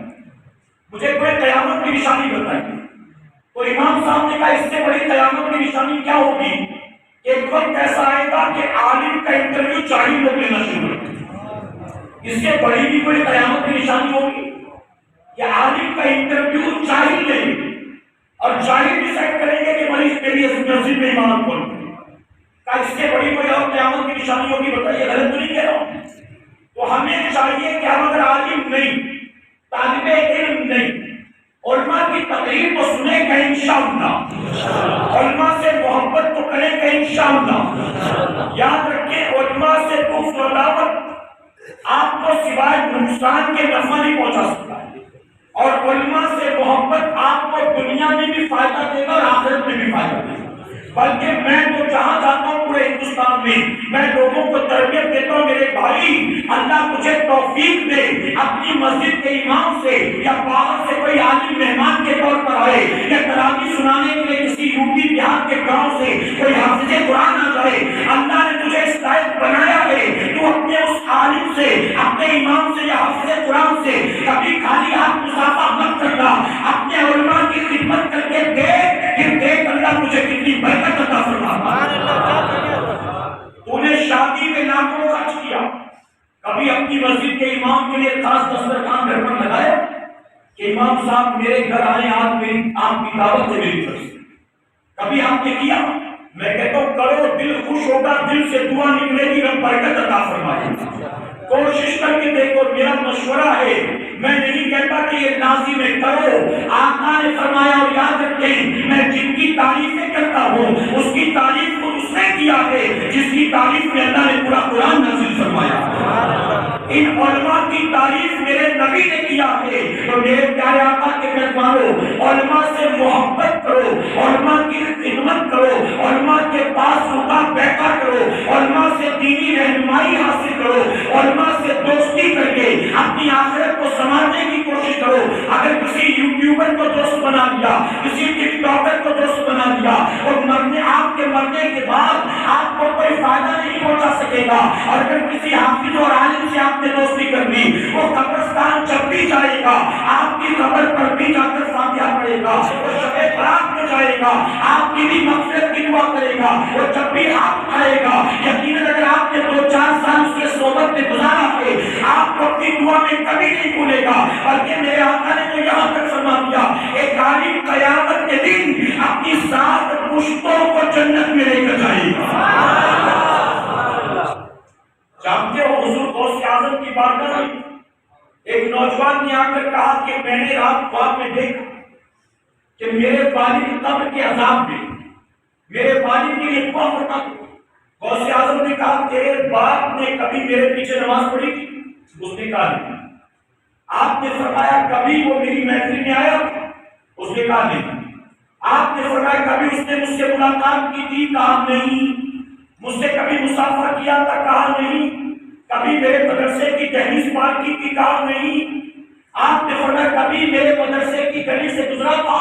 مجھے کوئی قیامت کی نشانی بتائیں۔ تو امام صاحب نے کہا اس سے بڑی قیامت کی نشانی کیا ہوگی؟ ایک وقت ایسا آئے گا کہ عالم کا انٹرویو جاہل لوگ لینا شروع کر دیں گے۔ اس سے بڑی بھی کوئی قیامت کی نشانی ہوگی کہ عالم کا انٹرویو جاہل لیں گے اور جاہل ڈیسائیڈ کریں گے کہ مریض میری مسجد میں امام کون ہے۔ کہا اس سے بڑی کوئی اور قیامت کی نشانی ہوگی؟ بتائیے، غلط تو نہیں کہہ رہا ہوں۔ تو ہمیں چاہیے کہ ہم اگر عالم نہیں، طالب علم نہیں، علماء کی تقریر کو سنیں گے انشاءاللہ، علماء سے محبت تو کریں گے انشاءاللہ۔ یاد رکھیں علماء سے بغض و عداوت آپ کو سوائے نقصان کے نفع نہیں پہنچا سکتا ہے، اور علماء سے محبت آپ کو دنیا میں بھی فائدہ دے گا اور آخرت میں بھی فائدہ دے گا۔ بلکہ میں تو جہاں جاتا ہوں پورے ہندوستان میں لوگوں کو تربیت دیتا ہوں، میرے بھائی اللہ مجھے توفیق دے اپنی مسجد کے امام سے یا باہر سے کوئی عالم مہمان کے طور پر آئے یا تراویح سنانے کے لیے کسی یو پی بہار کے گاؤں سے کوئی حافظ قرآن آ جائے، اللہ نے تجھے اس لائق بنایا ہے تو اپنے اس عالم سے، اپنے امام سے یا حافظ قرآن سے کبھی خالی ہاتھ مصافحہ مت کرنا، اپنے علماء کی خدمت کر کے دیکھ اللہ مجھے کتنی برکت عطا فرماتا ہے۔ تو نے شادی میں لاکھوں خرچ کیا، کبھی اپنی مسجد کے امام کے لیے خاص دسترخوان گھر پر لگایا کہ امام صاحب میرے گھر آئے، آج میری آپ کی دعوت ہے میری طرف سے؟ کبھی آپ نے کیا؟ میں کہتا ہوں کرو، دل خوش ہوگا، دل سے دعا نکلے گی، رب برکت عطا فرمائے گا۔ کوشش کر کے دیکھو، میرا مشورہ ہے، میں نہیں کہتا کہ یہ لازم ہے، کرو۔ آقا نے فرمایا، اور یاد رکھیں میں جن کی تعریفیں کرتا ہوں اس کی تعریف کو اس نے کیا ہے جس کی تعریف میں اللہ نے پورا قرآن نازل فرمایا۔ ان علماء کی تعریف میرے نبی نے کیا ہے، تو میرے پیارے آقا کے مہمانوں علماء سے محبت کرو، علماء کی خدمت کرو، علماء کے پاس رکا بیٹھا کرو، علماء سے دینی رہنمائی حاصل کرو، علماء سے دوستی کر کے اپنی آخرت کو سنوارنے کی کوشش کرو۔ اگر کسی یوٹیوبر کو دوست بنا لیا، کسی ٹک ٹاکر کو دوست بنا لیا، اور آپ کے مرنے کے بعد آپ کو کوئی فائدہ نہیں پہنچا سکے گا، اور اگر کسی حافظ اور عالم سے آپ نے دوستی کر لی، وہ قبرستان جب بھی جائے گا آپ کی قبر پر بھی جا کر فاتحہ پڑھے گا، وہ شب برات میں جائے گا آپ کی بھی مغفرت کی دعا کرے گا، اور جب بھی آپ آئے گا یقیناً اگر آپ نے 2-4 سال اس کے صحبت میں گزارا ہے آپ کو اپنی دعا میں کبھی نہیں بھولے گا۔ بلکہ میرے آقا نے تو یہاں تک فرما دیا، ایک عالم قیامت کے دن اپنی 7 پشتوں کو جنت میں لے کر جائے گا۔ جانتے ہو حضور غوث اعظم کی بارگاہ میں ایک نوجوان نے آ کر کہا کہ میں نے رات خواب میں دیکھا کہ میرے والد قبر کے عذاب میں میرے والد کے لیے دعا فرما دو۔ غوث اعظم نے کہا تیرے باپ نے کبھی میرے پیچھے نماز پڑھی تھی؟ اس نے کہا نہیں۔ آپ نے فرمایا کبھی وہ میری محفل میں آیا؟ اس نے کہا نہیں۔ آپ نے فرمایا کبھی اس نے مجھ سے ملاقات کی تھی؟ کہا نہیں۔ مجھ سے کبھی مسافر کیا تھا؟ کہا نہیں۔ کبھی میرے مدرسے کی دہلیز پار کی تھی؟ کہا نہیں۔ آپ نے فرمایا کبھی میرے مدرسے کی گلی سے گزرا تھا؟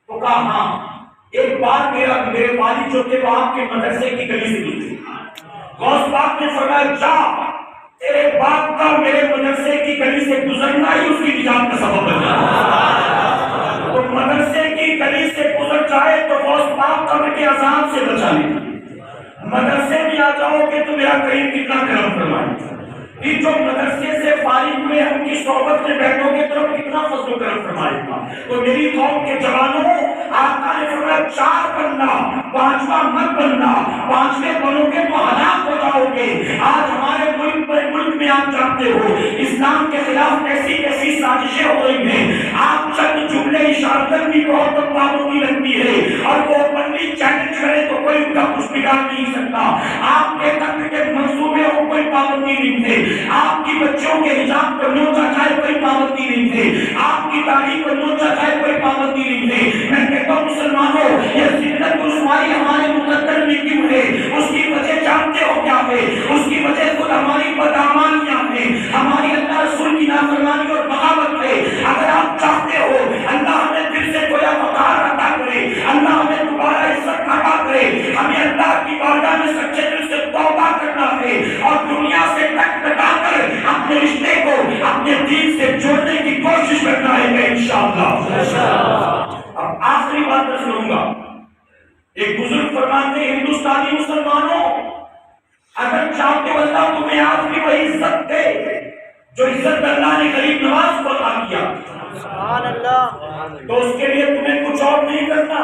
تو کہا ہاں، ایک بار میرے والد جو تھے وہ آپ کے مدرسے کی گلی سے گزرے۔ غوث پاک نے فرمایا جا، تیرے باپ کا میرے مدرسے کی گلی سے گزرنا ہی اس کی نجات کا سبب بن جائے۔ تو مدرسے کی گلی سے گزر جائے تو غوث پاک قبر کے عذاب سے بچا لے۔ مدرسے میں آ جاؤ گے تو میرا کریم کتنا کرم فرمائے۔ جو مدرسے سے فارغ اپنے بیٹوں کی طرف کتنا فضل و کرم فرمائے گا. تو میری قوم کے جوانوں، آقا نے فرمایا 4 بننا، 5واں مت بننا. 5ویں بنو گے تو ہلاک ہو جاؤ گے. آج ہمارے ملک میں آپ جانتے ہو اسلام کے خلاف کیسی کیسی سازشیں ہو رہی ہیں. آپ چند جملے اشارتن بھی بہت پابندی لگتی ہے، اور وہ اوپنلی چیلنج کرے تو کوئی ان کا کچھ بگاڑ نہیں سکتا. آپ کے قتل کے منصوبے کو کوئی پابندی نہیں تھے. آپ کی بچوں کے حجاب پر نوچا چاہے کوئی پابندی نہیں تھے. آپ کی تعلیم پر نوچا چاہے کوئی پابندی نہیں تھے. میں کہتا ہوں مسلمانوں، یہ زندت رسوائی ہمارے مقدر میں کیوں ہے؟ اس کی وجہ جانتے ہو کیا ہے؟ اس کی وجہ خود ہماری بدعمالیاں ہیں، ہماری اللہ رسول کی نافرمانی اور بغاوت ہے. اگر آپ چاہتے ہو اللہ ہمیں دل سے گویا وقار عطا کرے، اللہ ہمیں دوبارہ عزت عطا کرے، ہمیں اللہ کی بارگاہ میں سچے دل سے توبہ کرنا ہے اور دنیا سے ٹک ٹکا کر اپنے رشتے کو اپنے دین سے جوڑنے کی کوشش کرنا ہے انشاءاللہ. اب آخری بات میں سنوں گا. ایک بزرگ فرماتے ہیں ہندوستانی مسلمانوں، اگر چاہتے ہو اللہ تمہیں آج بھی وہی عزت دے جو عزت اللہ نے غریب نواز کو عطا کیا، سبحان اللہ، تو اس کے لیے تمہیں کچھ اور نہیں کرنا.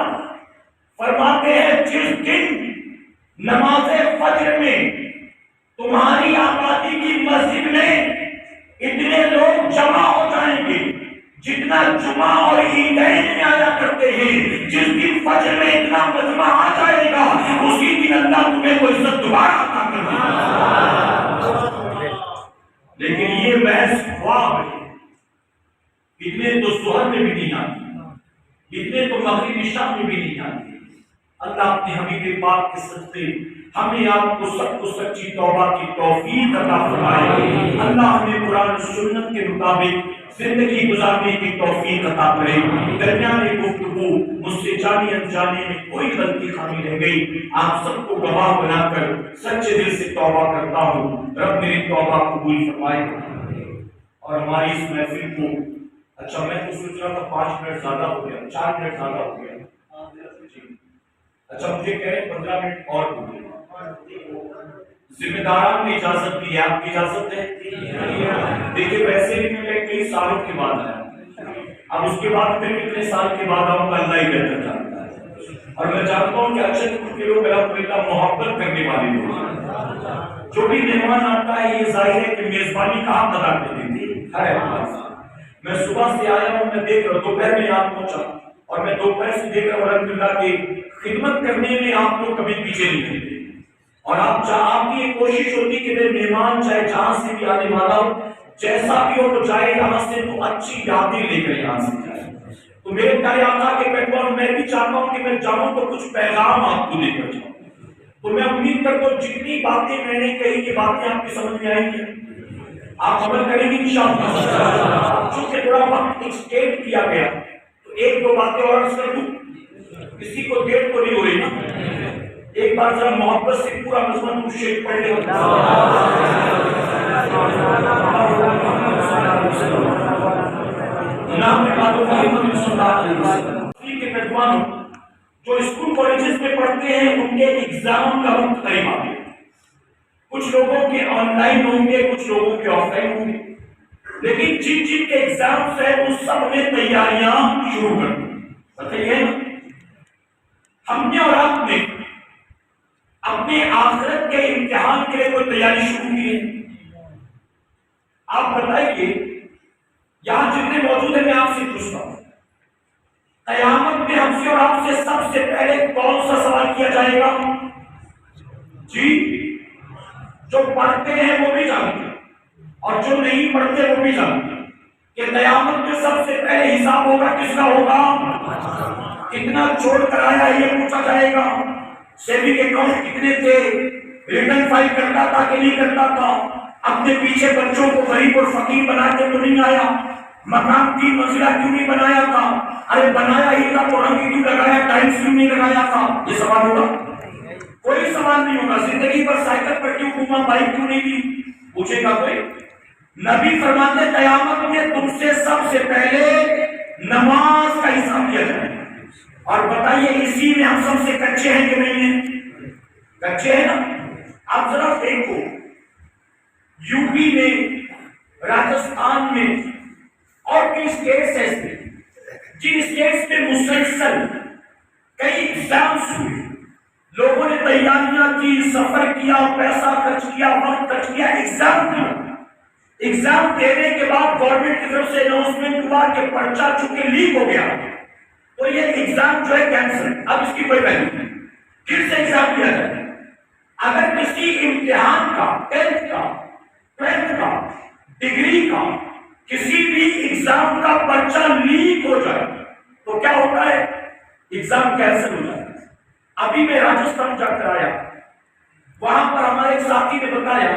فرماتے ہیں جس دن نماز فجر میں تمہاری آبادی کی مسجد میں اتنے لوگ جمع ہو جائیں گے جتنا جمعہ اور عیدین میں آیا کرتے ہیں، جس دن فجر میں اتنا مجمع آ جائے گا، اسی دن اللہ تمہیں وہ عزت دوبارہ عطا کر دے گا. لیکن یہ بحث خواب ہے. اتنے تو ظہر میں بھی نہیں آتی، اتنے تو مغرب عشاء میں بھی نہیں آتی. اللہ اپنے حبیب پاک کے صدقے ہمیں آپ کو سب کو سچی توبہ کی توفیق عطا فرمائے. اللہ ہمیں قرآن و سنت کے مطابق زندگی گزارنے کی توفیق عطا کرے. درمیان گفتگو مجھ سے جانے انجانے میں کوئی غلطی خامی رہ گئی، آپ سب کو گواہ بنا کر سچے دل سے توبہ کرتا ہوں. رب میری توبہ قبول فرمائے. اور ہماری اس محفل کو، اچھا میں تو سوچ رہا تھا 5 منٹ زیادہ ہو گیا، 4 منٹ زیادہ ہو گیا. اچھا مجھے کہہ رہے 15 منٹ اور ہو گئے. ذمہ داران نے اجازت دی ہے، آپ کی اجازت ہے؟ دیکھیں ویسے بھی میں کئی سالوں کے بعد آیا، اب اس کے بعد پھر کتنے سال کے بعد آؤں گا اللہ ہی بہتر جانتا ہے. اور میں جانتا ہوں کہ اچھے کے لوگ الحمدللہ محبت کرنے والے لوگ ہیں. جو بھی مہمان آتا ہے یہ ظاہر ہے کہ میزبانی کا حق ادا کرتے تھے. میں صبح سے آیا ہوں، میں دیکھ رہا ہوں دوپہر میں آپ پہنچا، اور میں دوپہر سے دیکھ رہا ہوں الحمدللہ کی خدمت کرنے میں آپ لوگ کبھی پیچھے نہیں رہتے. اور آپ کی یہ کوشش ہوتی کہ میرے مہمان چاہے جہاں سے بھی آنے والا ہو، جیسا بھی ہو تو جائے یہاں سے تو اچھی یادیں لے کر یہاں سے جائے. تو میرے پیارے آقا کے پیغام میں بھی چاہتا ہوں کہ میں جاؤں تو کچھ پیغام آپ کو لے کر جاؤں. تو میں امید کرتا ہوں جتنی باتیں میں نے کہی یہ باتیں آپ کی سمجھ میں آئیں گی، آپ عمل کریں گے انشاءاللہ. چونکہ تھوڑا وقت ایکسٹینڈ کیا گیا تو 1-2 باتیں اور عرض کر دوں. کسی کو دیر تو نہیں ہو رہی نا؟ ایک بار ذرا محبت سے پورا مضمون شیخ پڑھ لے. جو اسکول کالجز میں پڑھتے ہیں ان کے ایگزام کا وقت قریب آ گیا. کچھ لوگوں کے آن لائن ہوں گے، کچھ لوگوں کے آف لائن ہوں گے، لیکن جن جن کے ایگزامس ہیں وہ سب نے تیاریاں شروع کر دی. بتائیے ہم نے اور آپ نے اپنے آخرت کے امتحان کے لیے کوئی تیاری شروع کی ہے؟ آپ بتائیے یہاں جتنے موجود ہیں میں آپ سے پوچھتا ہوں، قیامت میں ہم سے اور آپ سے سب سے پہلے کون سا سوال کیا جائے گا؟ جی جو پڑھتے ہیں وہ بھی جانتے ہیں اور جو نہیں پڑھتے وہ بھی جانتے ہیں کہ قیامت میں سب سے پہلے حساب ہوگا کس کا ہوگا؟ کتنا چھوڑ کر آیا یہ پوچھا جائے گا. سیونگ اکاؤنٹ کتنے تھے، ریٹرن فائل کرتا تھا کہ نہیں کرتا تھا، اپنے پیچھے بچوں کو غریب اور فقیر بنا کے تو نہیں آیا، مکان 3 منزلہ کیوں نہیں بنایا تھا، ارے بنایا ہی تھا تو رنگ کیوں لگایا، ٹائلس کیوں نہیں لگایا تھا. یہ سوال ہوگا؟ کوئی سوال نہیں ہوگا. زندگی پر سائیکل پر کیوں گھوما، بائک کیوں نہیں دی، پوچھے گا کوئی؟ نبی فرماتے قیامت میں تم سے سب سے پہلے نماز کا حساب کیا جائے گا. اور بتائیے اسی میں ہم سب سے کچے ہیں کہ نہیں ہیں؟ کچے ہیں نا. آپ ذرا دیکھو یو پی میں، راجستھان میں اور کئی اسٹیٹس ایسے جن اسٹیٹس میں مسلسل کئی ایگزامس ہوئے، لوگوں نے تیاریاں کی، سفر کیا، پیسہ خرچ کیا، وقت خرچ کیا، ایگزام دیا۔ ایگزام دینے کے بعد گورنمنٹ کی طرف سے اناؤنسمنٹ ہوا کہ پرچہ چونکہ لیک ہو گیا تو یہ ایگزام جو ہے کینسل، اب اس کی کوئی ویلیو نہیں، پھر سے ایگزام دیا جائے۔ اگر کسی امتحان کا، 10th کا، 12th کا، ڈگری کا، کسی بھی ایگزام کا پرچہ لیک ہو جائے تو کیا ہوتا ہے؟ ایگزام کینسل ہو جائے۔ ابھی میں راجستھان جا کر آیا، وہاں پر ہمارے ایک ساتھی نے بتایا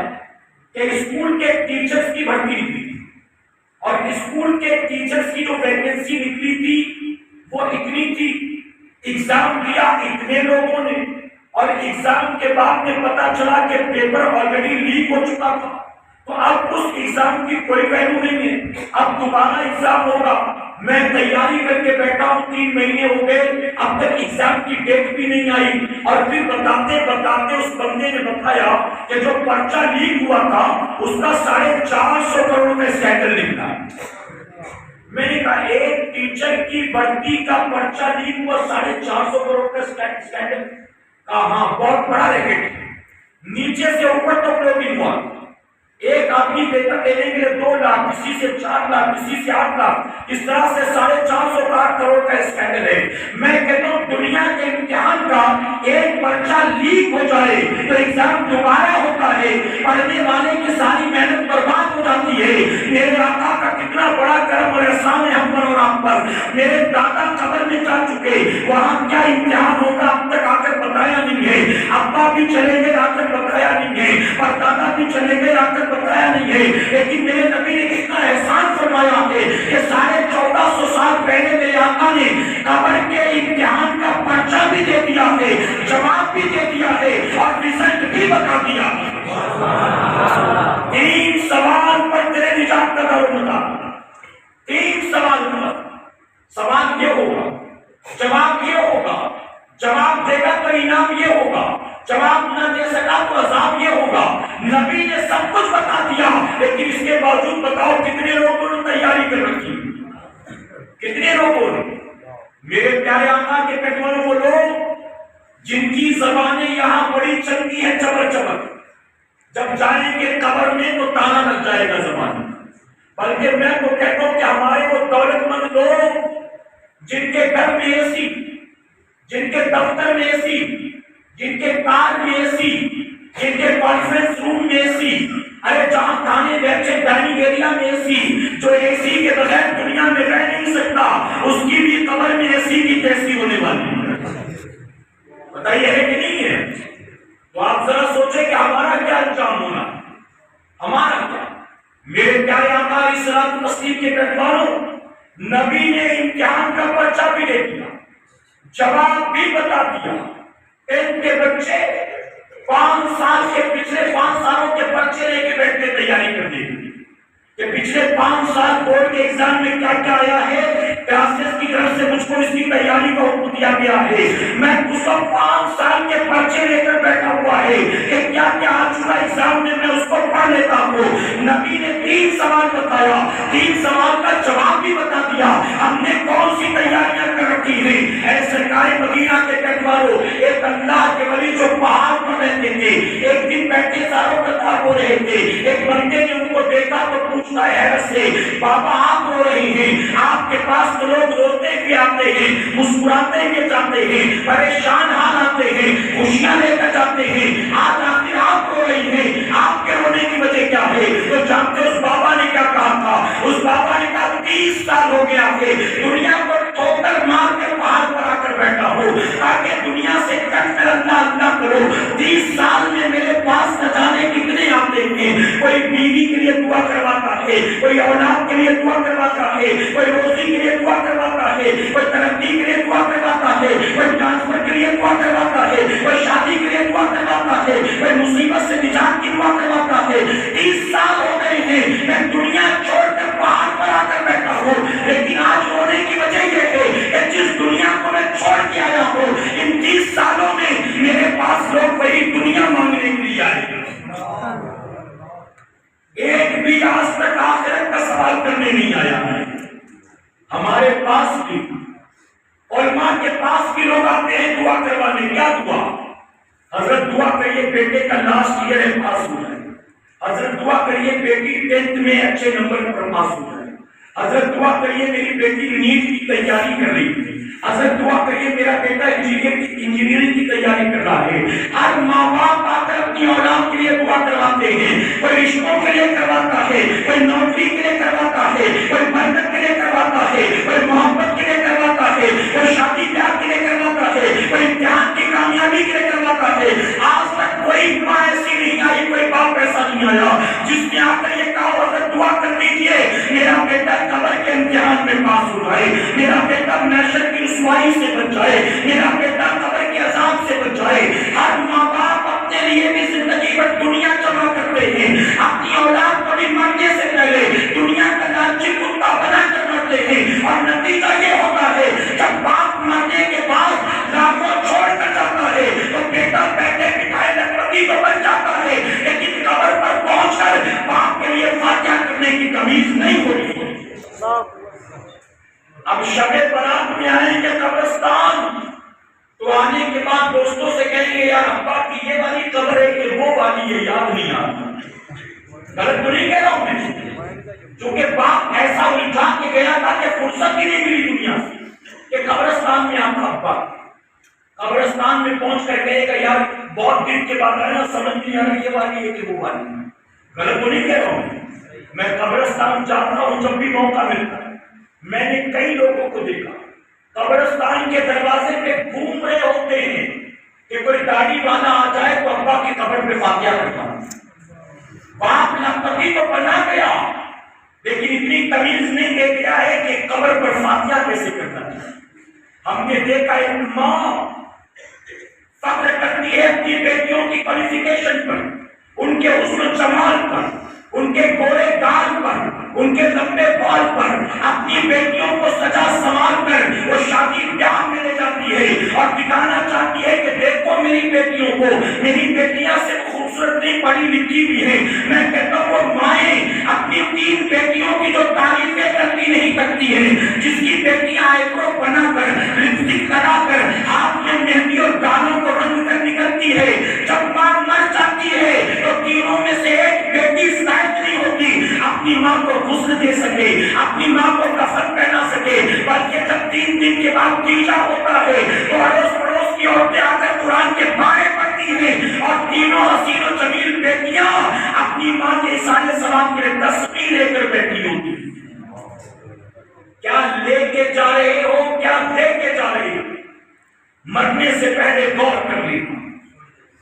کہ اسکول کے ٹیچرز کی بھرتی نکلی تھی، اور اسکول کے ٹیچرز کی جو ویکینسی نکلی تھی وہ اتنی تھی، ایگزام دیا اتنے لوگوں نے، اور ایگزام کے بعد میں پتا چلا کہ پیپر آلریڈی لیک ہو چکا تھا، تو اب اس ایگزام کی کوئی ویلیو نہیں ہے، اب دوبارہ ایگزام ہوگا۔ میں تیاری کر کے بیٹھا ہوں، 3 مہینے ہو گئے، اب تک ایگزام کی ڈیٹ بھی نہیں آئی، اور پھر بتاتے بتاتے اس بندے نے بتایا کہ جو پرچہ لیک ہوا تھا اس کا 450 کروڑ کا اسکینڈل نکلا۔ میں نے کہا ایک ٹیچر کی بھرتی کا پرچہ لیک ہوا، 450 کروڑ کا اسکینڈل؟ کہا ہاں، بہت بڑا ریکٹ ہے، نیچے سے اوپر تک لوٹنگ ہوا، ایک آدمی پیپر دینے کے لیے 2 لاکھ، کسی سے 4 لاکھ، کسی سے 8 لاکھ، اس طرح سے 450 کروڑ کا اسکینڈل ہے۔ میں کہتا ہوں دنیا کے امتحان کا ایک پرچہ لیک ہو جائے تو ایگزام دوبارہ ہوتا ہے، پڑھنے والے کی ساری محنت برباد ہو جاتی ہے۔ میرے آقا کا کتنا بڑا کرم اور احسان ہے ہم پر اور آپ پر۔ میرے دادا قبر میں جا چکے، وہاں کیا امتحان ہوگا اب تک آ کر بتایا نہیں ہے، ابا بھی چلے گئے آ کر بتایا نہیں ہے، اور دادا بھی چلے گئے آ کر بتایا نہیں ہے، لیکن میرے نبی نے کتنا احسان فرمایا ہے کہ 1450 سال پہلے میرے آقا نے قبر کے امتحان کا پرچہ بھی دے دیا ہے، جواب بھی دے دیا ہے، اور رزلٹ بھی بتا دیا۔ 3 سوال پر تیرے نجات کا دار ہوگا، 3 سوال پر۔ سوال یہ ہوگا، جواب یہ ہوگا، جواب دے گا تو انعام یہ ہوگا، جواب نہ دے سکا تو عذاب یہ ہوگا۔ نبی نے سب کچھ بتا دیا، لیکن اس کے باوجود بتاؤ کتنے لوگوں نے تیاری کر رکھی، کتنے لوگوں نے؟ میرے پیارے آقا کے پیغمبر وہ لوگ جن کی زبانیں یہاں بڑی چلتی ہیں چبر چبر، جب جائیں گے قبر میں تو تانا لگ جائے گا زبان۔ بلکہ میں تو کہتا ہوں کہ ہمارے وہ دولت مند لوگ جن کے گھر میں اے سی، جن کے دفتر میں اے سی، جن کے کار میں اے سی، جن کے کانفرنس روم میں اے سی، ارے جہاں کھانے بیٹھے ڈائننگ ایریا میں اے سی، جو اے سی کے بغیر دنیا میں رہ نہیں سکتا، اس کی بھی قبر میں اے سی کی تیسی ہونے والی ہے۔ بتائیے ہے کہ نہیں ہے؟ تو آپ ذرا سوچیں کہ ہمارا کیا انجام ہونا، ہمارا کیا؟ میرے پیارے آقا علیہ الصلوۃ والتسلیم کے پیغمبروں، نبی نے امتحان کا پرچہ بھی دے دیا، جواب بھی بتا دیا۔ ان کے بچے 5 سال کے پچھلے 5 سالوں کے پرچے لے کے بیٹھتے تیاری کر دی کہ پچھلے 5 سال بورڈ کے ایگزام میں کیا کیا آیا ہے، کلاسز کی طرف سے مجھ کو اس کی تیاری کا حکم دیا گیا ہے۔ میں اس کو 5 سال کے پرچے لے کر بیٹھا ہوا ہے کہ کیا کیا آ چکا ایگزام میں، میں اس کو پڑھ لیتا ہوں۔ نبی نے 3 سوال بتایا، 3 سوال کا جواب بھی بتا دیا، ہم نے کون سی تیاریاں کر رکھی ہیں۔ اے سرکار مدینہ کے کٹواروں، ایک اللہ کے ولی جو پہاڑ پر رہتے تھے، ایک دن بیٹھے ساروں کا ہو رہے تھے، ایک بندے نے ان کو دیکھا تو پوچھتا ہے حیرت سے، بابا آپ رو رہے ہیں، آپ کے پاس تو لوگ روتے ہوئے آتے ہیں، مسکراتے ہوئے جاتے ہیں، پریشان حال آتے ہیں، خوشیاں لے کر جاتے ہیں، آج آخر آپ رو رہی ہیں، آپ کے رونے کی وجہ کیا ہے؟ تو جانتے اس بابا نے کیا کہا تھا؟ اس بابا نے کہا 30 سال ہو گیا کہ دنیا کو ٹھوکر مار کے پہاڑ پر آ کر بیٹھا ہو تاکہ دنیا سے کٹ کر اللہ اللہ کرو۔ 30 سال میں میرے پاس نہ جانے کتنے آتے ہیں، کوئی بیوی کے لیے دعا کرواتا ہے، کوئی اولاد کے لیے دعا کرواتا ہے، کوئی روزی کے لیے دعا کرواتا ہے، کوئی ترقی کے لیے دعا کرواتا ہے، کوئی ٹرانسفر کے لیے دعا کرواتا ہے، کوئی شادی کے لیے دعا کرواتا ہے، کوئی مصیبت سے نجات کی دعا کرواتا ہے۔ 30 سال ہو گئے ہیں میں دنیا چھوڑ کر پہاڑ پر آ کر بیٹھا ہوں، لیکن آج رونے کی وجہ یہ ہے کہ جس دنیا کو میں چھوڑ کے آیا ہوں، ان 30 سالوں میں میرے پاس لوگ وہی دنیا مانگنے کے لیے آئے، ایک بھی آج تک آخرت کا سوال کرنے نہیں آیا ہے۔ لاش لی. علماء کے پاس بھی لوگ آتے ہیں دعا کروانے. کیا دعا؟ حضرت دعا کریے بیٹے کا لاش کلیئر پاس ہو جائے. حضرت دعا کریے بیٹی 10th میں اچھے نمبر پر پاس ہو جائے. حضرت دعا کریے میری بیٹی نیٹ کی تیاری کر رہی ہے. حضرت دعا کریے میرا بیٹا انجینئرنگ کی تیاری کر رہا ہے. ہر ماں باپ آ کر اپنی اولاد کے لیے دعا کرواتے ہیں. کوئی رشتوں کے لیے کرواتا ہے, کوئی نوکری کے لیے کرواتا ہے, کوئی برکت کے لیے کرواتا ہے, کوئی محبت کے لیے کرواتا ہے, کوئی شادی بیاہ کے لیے کرواتا ہے, کوئی امتحان کی کامیابی کے لیے کرواتا ہے. آج تک کوئی ماں ایسی نہیں آئی, کوئی باپ ایسا نہیں آیا جس نے آ کر یہ کہا حضرت دعا کر دیجیے میرا بیٹا قبر کے امتحان میں پاس ہو جائے, میرا بیٹا محشر کی رسوائی سے بچ جائے, میرا بیٹا قبر کے عذاب سے بچ جائے. ہر ماں باپ اپنے لیے بھی زندگی بھر دنیا جمع کرتے ہیں, اپنی اولاد کو بھی مرنے سے پہلے دنیا کا لالچی کتا بنا کر مرتے ہیں, اور نتیجہ یہ ہوتا ہے جب باپ مرنے کے بعد لاکھوں چھوڑ کر جاتا ہے تو بیٹا بیٹھے بٹھائے لکڑی تو بن جاتا ہے, لیکن قبر پر پہنچ کر باپ کے لیے فاتحہ کرنے کی تمیز نہیں ہوتی. اب شب برات میں آئیں گے قبرستان تو آنے کے بعد دوستوں سے کہیں گے یار ابا کی یہ والی قبر ہے کہ وہ والی ہے, یاد نہیں آتی. غلط تو نہیں کہہ رہا ہوں میں, چونکہ باپ ایسا الجھا کے گیا تھا کہ فرصت ہی نہیں ملی دنیا سے کہ قبرستان میں آتا. ابا قبرستان میں پہنچ کر کہے گا یار بہت دن کے بعد آیا, سمجھ نہیں آ رہا یہ والی ہے کہ وہ والی ہے. غلط تو نہیں کہہ رہا ہوں میں قبرستان جاتا ہوں جب بھی موقع ملتا ہے. میں نے کئی لوگوں کو دیکھا قبرستان کے دروازے پہ گھوم رہے ہوتے ہیں کہ کوئی داڑھی والا آ جائے تو ابا کی قبر پہ فاتحہ کرتا ہوں. باپ لمپتی تو بنا گیا لیکن اتنی تمیز نہیں دے گیا ہے کہ قبر پر فاتحہ کیسے کرنا ہے. ہم نے دیکھا ایک ماں فخر کرتی ہے اپنی بیٹیوں کی کوالیفیکیشن پر, ان کے حسن و جمال پر, ان کے گورے دال پر, ان کے لمبے بال پر. اپنی بیٹیوں کو سجا سنوار کر وہ شادی بیاہ میں لے جاتی ہے اور دکھانا چاہتی ہے کہ دیکھو میری بیٹیوں کو, میری بیٹیاں سے خوبصورت نہیں پڑھی لکھی بھی ہے. میں کہتا ہوں وہ مائیں اپنی 3 بیٹیوں کی جو تعریفیں کرتی نہیں کرتی ہے, جس کی بیٹیاں ایکرو بنا کر لپسٹک لگا کر ہاتھ میں مہندی اور گالوں کو رنگ کر نکلتی ہے, جب ماں مر جاتی ہے تو تینوں میں سے ایک بیٹی شاید نہیں ہوتی اپنی ماں کو غسل دے سکے, اپنی ماں کو کفن پہنا سکے, بلکہ جب 3 دن کے بعد تیجا ہوتا ہے تو اڑوس پڑوس کی عورتیں آ کر قرآن کے پارے پڑھتی ہیں اور تینوں حسین و جمیل بیٹیاں اپنی ماں کے احسان ثواب کے لیے تسبیح لے کر بیٹھی ہوتی. کیا لے کے جا رہے ہو, کیا دے کے جا رہے ہو؟ مرنے سے پہلے غور کر لینا.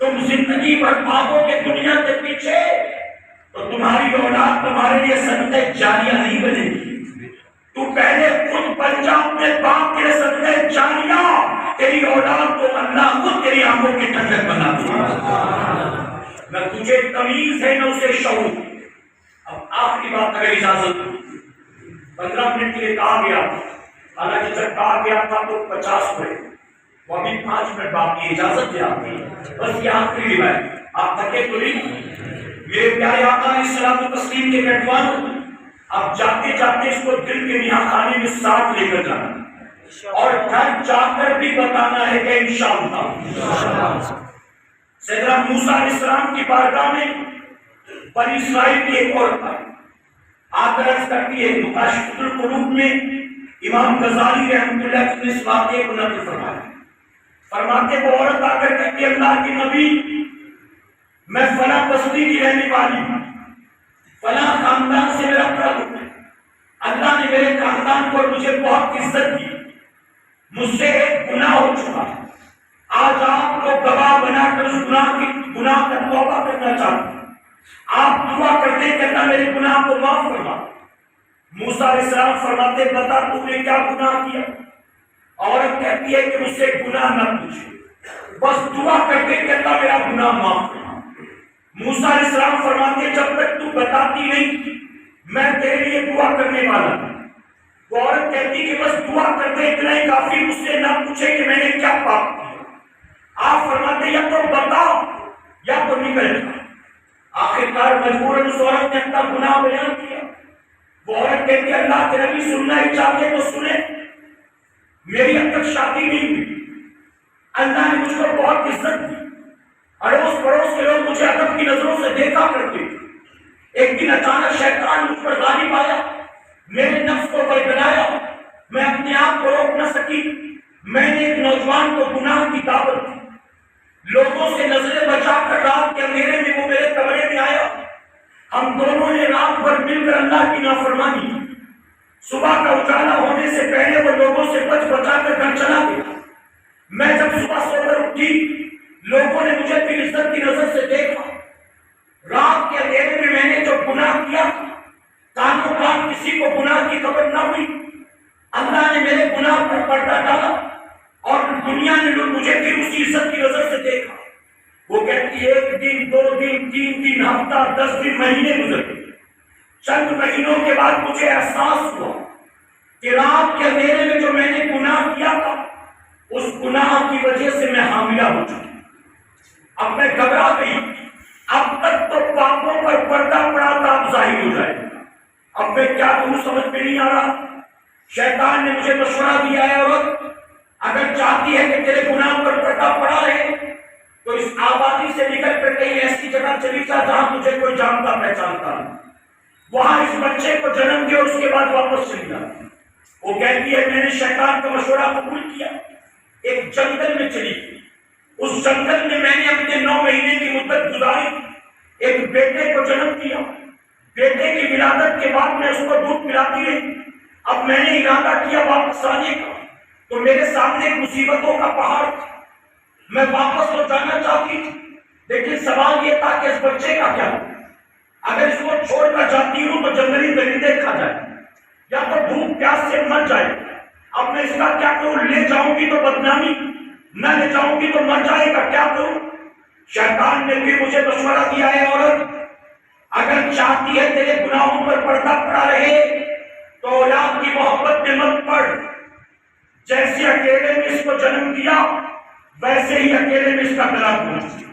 تم زندگی بھر بھاگو گے دنیا کے پیچھے تو تمہاری اولاد تمہارے لیے صدقہ جاریہ نہیں بنے گی. تو پہلے خود بن جا اپنے باپ کے لیے صدقہ جاریہ, تیری اولاد کو اللہ خود تیری آنکھوں کی ٹھنڈک بنا دے گا. نہ تجھے تمیز ہے نہ اسے شعور. اب آخری بات اگر اجازت ہو, 15 منٹ کے لیے کہا گیا, حالانکہ جب کہا گیا تھا تو 50 ہوئے, وہ ابھی 5 منٹ باقی, اجازت دے آپ کی. بس یہ آخری روایت, آپ تھکے تو نہیں. میرے پیارے آقا علیہ الصلوۃ والتسلیم کے پیٹوان, اب جاتے جاتے اس کو دل کے میاں خانے میں ساتھ لے کر جانا اور گھر جا کر بھی بتانا ہے کہ انشاءاللہ. سیدنا موسیٰ علیہ السلام کی بارگاہ میں بنی اسرائیل کی ایک عورت آ کر عرض کرتی ہے. مکاشفۃ القلوب میں امام غزالی رحمۃ اللہ نے اس واقعے کو نقل فرمایا. فرماتے وہ عورت آ کر کہتی ہے اللہ کے نبی میں فلاں بستی کی رہنے والی ہوں, فلاں خاندان سے میرا تعلق ہے, اللہ نے میرے خاندان کو مجھے بہت عزت دی, مجھ سے ایک گناہ ہو چکا ہے, آج آپ کو گواہ بنا کر اس گناہ کا توبہ کرنا چاہتے ہیں, آپ دعا کرتے کہ اللہ میرے گناہ کو معاف فرما. موسیٰ علیہ السلام فرماتے بتا تو نے کیا گناہ کیا؟ عورت کہتی ہے کہ مجھ سے گناہ نہ پوچھے, بس دعا کرتے کہ اللہ میرا گناہ معاف فرما. موسیٰ علیہ السلام فرماتے جب تک تو بتاتی نہیں میں تیرے لیے دعا کرنے والا ہوں. وہ عورت کہتی کہ بس دعا کرتے اتنا ہی کافی, مجھ سے نہ پوچھے کہ میں نے کیا پاپ کیا. آپ فرماتے یا تو بتاؤ یا تو نکل جا. آخرکار مجبوراً اس عورت نے اپنا گناہ بیان کیا. وہ عورت کہتی اللہ کے نبی سننا ہی چاہتے تو سنے, میری اب تک شادی نہیں ہوئی، اللہ نے مجھ کو بہت عزت دی، اڑوس پڑوس کے لوگ مجھے ادب کی نظروں سے دیکھا کرتے تھے۔ ایک دن اچانک شیطان مجھ پر غالب آیا، میرے نفس کو بہلایا، میں اپنے آپ کو روک نہ سکی۔ میں نے ایک نوجوان کو گناہ کی دعوت دی، لوگوں سے نظریں بچا کر رات کے اندھیرے میں وہ میرے کمرے میں آیا، ہم دونوں نے رات بھر مل کر اللہ کی نافرمانی کی۔ صبح کا اجالا ہونے سے پہلے وہ لوگوں سے بچ بچا کر گھر چلا گیا۔ میں جب صبح سو کر اٹھی، لوگوں نے مجھے پھر عزت کی نظر سے دیکھا۔ رات کے اندھیرے میں میں نے جو گناہ کیا، کانوں کان کسی کو گناہ کی خبر نہ ہوئی۔ اللہ نے میرے گناہ پر پردہ ڈالا اور دنیا نے مجھے پھر اسی عزت کی نظر سے دیکھا۔ وہ کہتی ہے ایک دن، دو دن، تین دن، ہفتہ، 10 دن، مہینے گزر گئے۔ چند مہینوں کے بعد مجھے احساس ہوا کہ رات کے اندھیرے میں جو میں نے گناہ کیا تھا، اس گناہ کی وجہ سے میں حاملہ ہو چکی۔ اب میں گھبرا گئی، اب تک تو پاپوں پر پردہ پڑا تھا، اب ظاہر ہو جائے گا۔ اب میں کیا کروں سمجھ میں نہیں آ رہا۔ شیطان نے مجھے مشورہ دیا ہے، عورت اگر چاہتی ہے کہ تیرے گناہ پر پردہ پڑا رہے تو اس آبادی سے نکل کر کہیں ایسی جگہ چلی جا جہاں تجھے کوئی جانتا پہچانتا نہیں، وہاں اس بچے کو جنم دے اور اس کے بعد واپس چلی جا۔ وہ کہتی ہے میں نے شیطان کا مشورہ قبول کیا، ایک جنگل میں چلی گئی۔ اس جنگل میں میں نے اپنے 9 مہینے کی مدت گزاری، ایک بیٹے کو جنم دیا۔ بیٹے کی ولادت کے بعد میں اس کو دودھ پلاتی رہی۔ اب میں نے ارادہ کیا واپس آنے کا، تو میرے سامنے ایک مصیبتوں کا پہاڑ تھا۔ میں واپس تو جانا چاہتی تھی، لیکن سوال یہ تھا کہ اس بچے کا کیا ہو؟ اگر اس کو چھوڑ کر جاتی ہوں تو جنگلی درندے کھا جائیں، یا تو بھوک پیاس سے مر جائے۔ اب میں اس کا کیا کروں؟ لے جاؤں گی تو بدنامی، نہ لے جاؤں گی تو مر جائے گا، کیا کروں؟ شیطان نے بھی مجھے مشورہ دیا ہے، عورت اگر چاہتی ہے تیرے گناہوں پر پردہ پڑا رہے تو اولاد کی محبت میں مت پڑ۔ جیسے اکیلے میں اس کو جنم دیا، ویسے ہی اکیلے میں اس کا گلا گھونٹ۔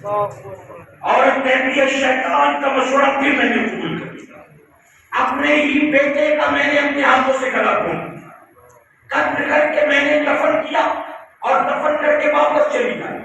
عورت کہتی ہے شیطان کا مشورہ پھر میں نے قبول کر لیا، اپنے ہی بیٹے کا میں نے اپنے ہاتھوں سے گلا گھونٹ دیا، قتل کر کے میں نے دفن کیا اور دفن کر کے واپس چلی گئی۔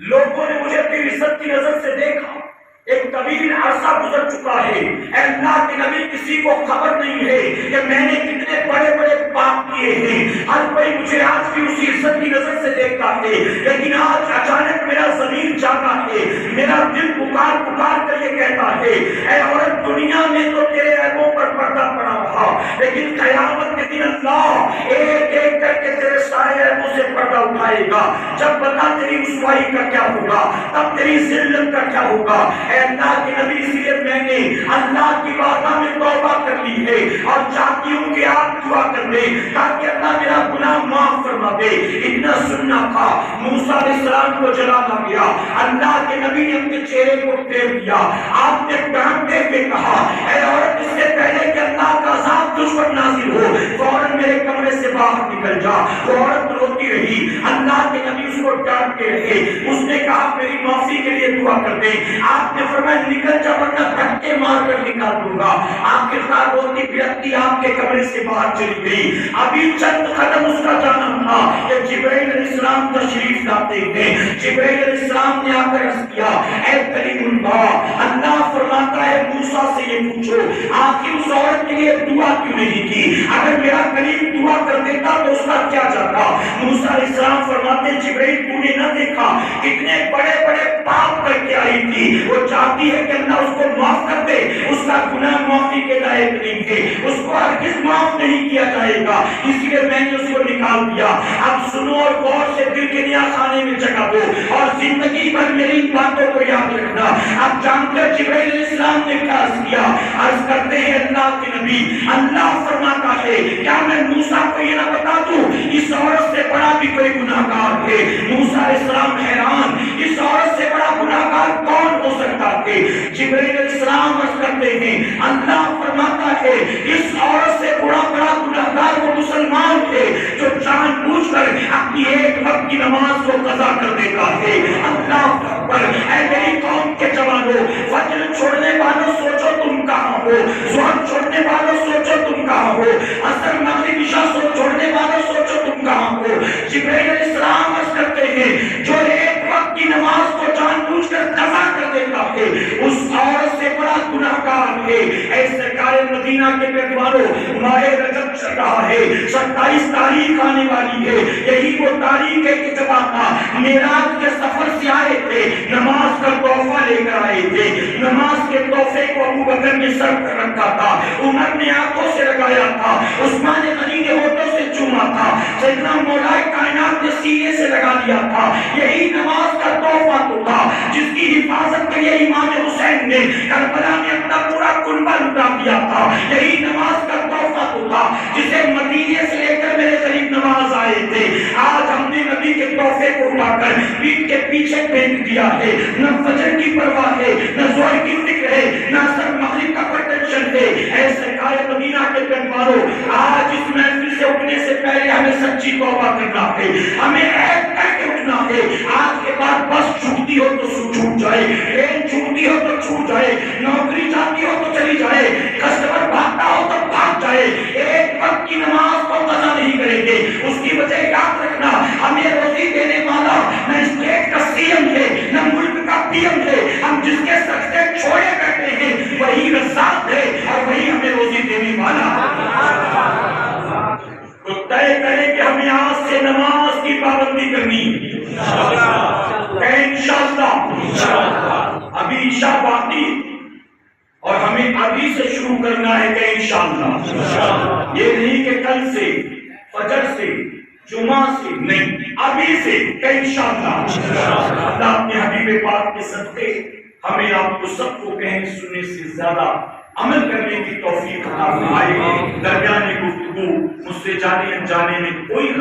لوگوں نے مجھے پھر عزت کی نظر سے دیکھا۔ ایک طویل عرصہ گزر چکا ہے، اے اللہ کے نبی کسی کو خبر نہیں ہے کہ میں نے کتنے بڑے بڑے پاپ کیے ہیں۔ ہر کوئی مجھے آج بھی اسی عزت کی نظر سے دیکھتا ہے، لیکن آج اچانک میرا ضمیر جاگا ہے، میرا دل پکار پکار کر یہ کہتا ہے اے عورت دنیا میں تو تیرے عیبوں پر پردہ پڑا رہا، لیکن قیامت کے دن اللہ ایک ایک کر کے تیرے سارے عیبوں سے پردہ اٹھائے گا۔ جب بتا تیری رسوائی کا کیا ہوگا، تب تیری ذلت کا کیا ہوگا۔ اے اللہ کے نبی اس لیے میں نے اللہ کی بارگاہ میں توبہ کر لی ہے اور چاہتی ہوں کہ آپ دعا کر دیں تاکہ اللہ میرا گناہ معاف فرما دے۔ اتنا سننا تھا، موسیٰ علیہ السلام کو جلانا گیا، اللہ کے نبی نے اپنے چہرے کو پھیر دیا، آپ نے ڈانٹتے ہوئے کہا اے عورت اس سے پہلے کہ اللہ کا عذاب تجھ پر نازل ہو فوراً میرے کمرے سے باہر نکل جا۔ وہ عورت روتی رہی، اللہ کے نبی اس کو ڈانٹتے رہے، اس نے کہا میری معافی کے لیے دعا کر دیں۔ آپ نے فرمایا نکل جا ورنہ دھکے مار کر نکال دوں گا۔ آخرکار روتی پھرتی آپ کے کمرے سے باہر چلی گئی۔ ابھی چند قدم اس کا جانا تھا کہ جبرائیل علیہ السلام تشریف لاتے ہیں۔ جبرائیل علیہ السلام نے آ کر عرض کیا اے کلیم اللہ، اللہ فرماتا ہے موسیٰ سے یہ پوچھو آخر اس عورت کے لیے دعا کیوں نہیں کی؟ اگر میرا کلیم دعا کر دیتا تو اس کا کیا جاتا؟ موسیٰ علیہ السلام فرماتے ہیں جبرائیل تو نے نہ دیکھا کتنے بڑے بڑے پاپ کر کے آئی تھی، وہ چاہتی ہے کہ اللہ اس کو معاف کر دے، اس کا گناہ معافی کے لائق نہیں ہے، اس کو ہرگز معاف نہیں کیا جائے گا، اس لیے میں نے اس کو نکال دیا۔ اب سنو اور غور سے دل کے نیا خانے میں جگہ دو اور زندگی بھر میری باتوں کو یاد رکھنا۔ اب جانتے ہیں جبرائیل علیہ السلام نے کیا عرض کیا؟ عرض کرتے ہیں اللہ کے نبی اللہ فرماتا ہے کیا میں موسیٰ کو یہ نہ بتا دوں اس عورت سے بڑا بھی کوئی گناہگار ہے؟ موسیٰ علیہ السلام حیران، اس عورت سے بڑا گناہگار کون ہو سکتا ہے؟ جبرائیل علیہ السلام عرض کرتے ہیں اللہ فرماتا ہے اس عورت سے بڑا گناہگار وہ مسلمان ہے جو جان بوجھ کر اپنی ایک وقت کی نماز کو قضا کر دیتا ہے۔ اللہ اکبر! اے میری قوم کے جوانوں، فجر چھوڑنے والوں سوچو تم کہاں ہو، ظہر چھوڑنے والوں سوچو تم کہاں ہو، عصر مغرب عشاء چھوڑنے والوں سوچو تم کہاں والوں ماہ رجب چل رہا ہے، 27 تاریخ آنے والی ہے، یہی وہ تاریخ ہے کہ جب آقا معراج کے سفر سے آئے تھے، نماز کا تحفہ لے کر آئے تھے، نماز کے تحفے کو ابو بکر نے سر پر رکھا تھا، عمر نے آنکھوں سے لگایا تھا، عثمان غنی نے ہونٹوں سے چوما تھا، سیدنا مولا کائنات نے سینے سے لگا دیا تھا۔ یہی نماز کا تحفہ تو تھا جس کی حفاظت کے لیے امام حسین نے کربلا میں اپنا پورا کنبہ لٹا دیا تھا۔ یہی نماز کا تحفہ تو تھا جسے مدینے سے لے کر میرے قریب نماز آئے تھے۔ آج ہم نے نبی کے تحفے کو اٹھا کر پیٹ کے پیچھے پھینک دیا ہے، نہ فجر کی پرواہ ہے، نہ ظہر کی فکر ہے، نہ اثر مغرب کا کوئی ٹینشن ہے۔ اے سرکار مدینہ کے پیغمبروں، آج اس محفل سے اٹھنے سے پہلے ہمیں سچی توبہ کرنا ہے، ہمیں عہد کر کے اٹھنا ہے۔ آج کے بعد بس چھوٹتی ہو تو چھوٹ جائے، ٹرین چھوٹتی ہو تو چھوٹ جائے، نوکری جاتی ہو تو چلی جائے، کسٹمر بھاگتا ہو تو بھاگ جائے، ایک وقت کی نماز کو قضا نہیں کریں گے۔ اس کی وجہ یاد رکھنا، ہمیں روزی دینے والا نہ اسٹیٹ کا سی ایم ہے، نہ ملک کا پی ایم ہے، ہم جس کے سجدے چھوڑے بیٹھے ہیں وہی رزاق ہے اور وہی ہمیں روزی دینے والا تو طے کرے کہ ہمیں آج سے نماز کی پابندی کرنی ہے انشاءاللہ۔ ابھی عشاء باقی اور ہمیں ابھی سے شروع کرنا ہے کہ انشاءاللہ، یہ نہیں کہ کل سے، فجر سے، جمعہ سے، نہیں، ابھی سے کہ انشاءاللہ۔ اللہ اپنے حبیب پاک کے صدقے ہمیں آپ کو سب کو کہنے سننے سے زیادہ عمل کرنے کی توفیق عطا فرمائے۔ درمیان گفتگو مجھ سے جانے انجانے میں کوئی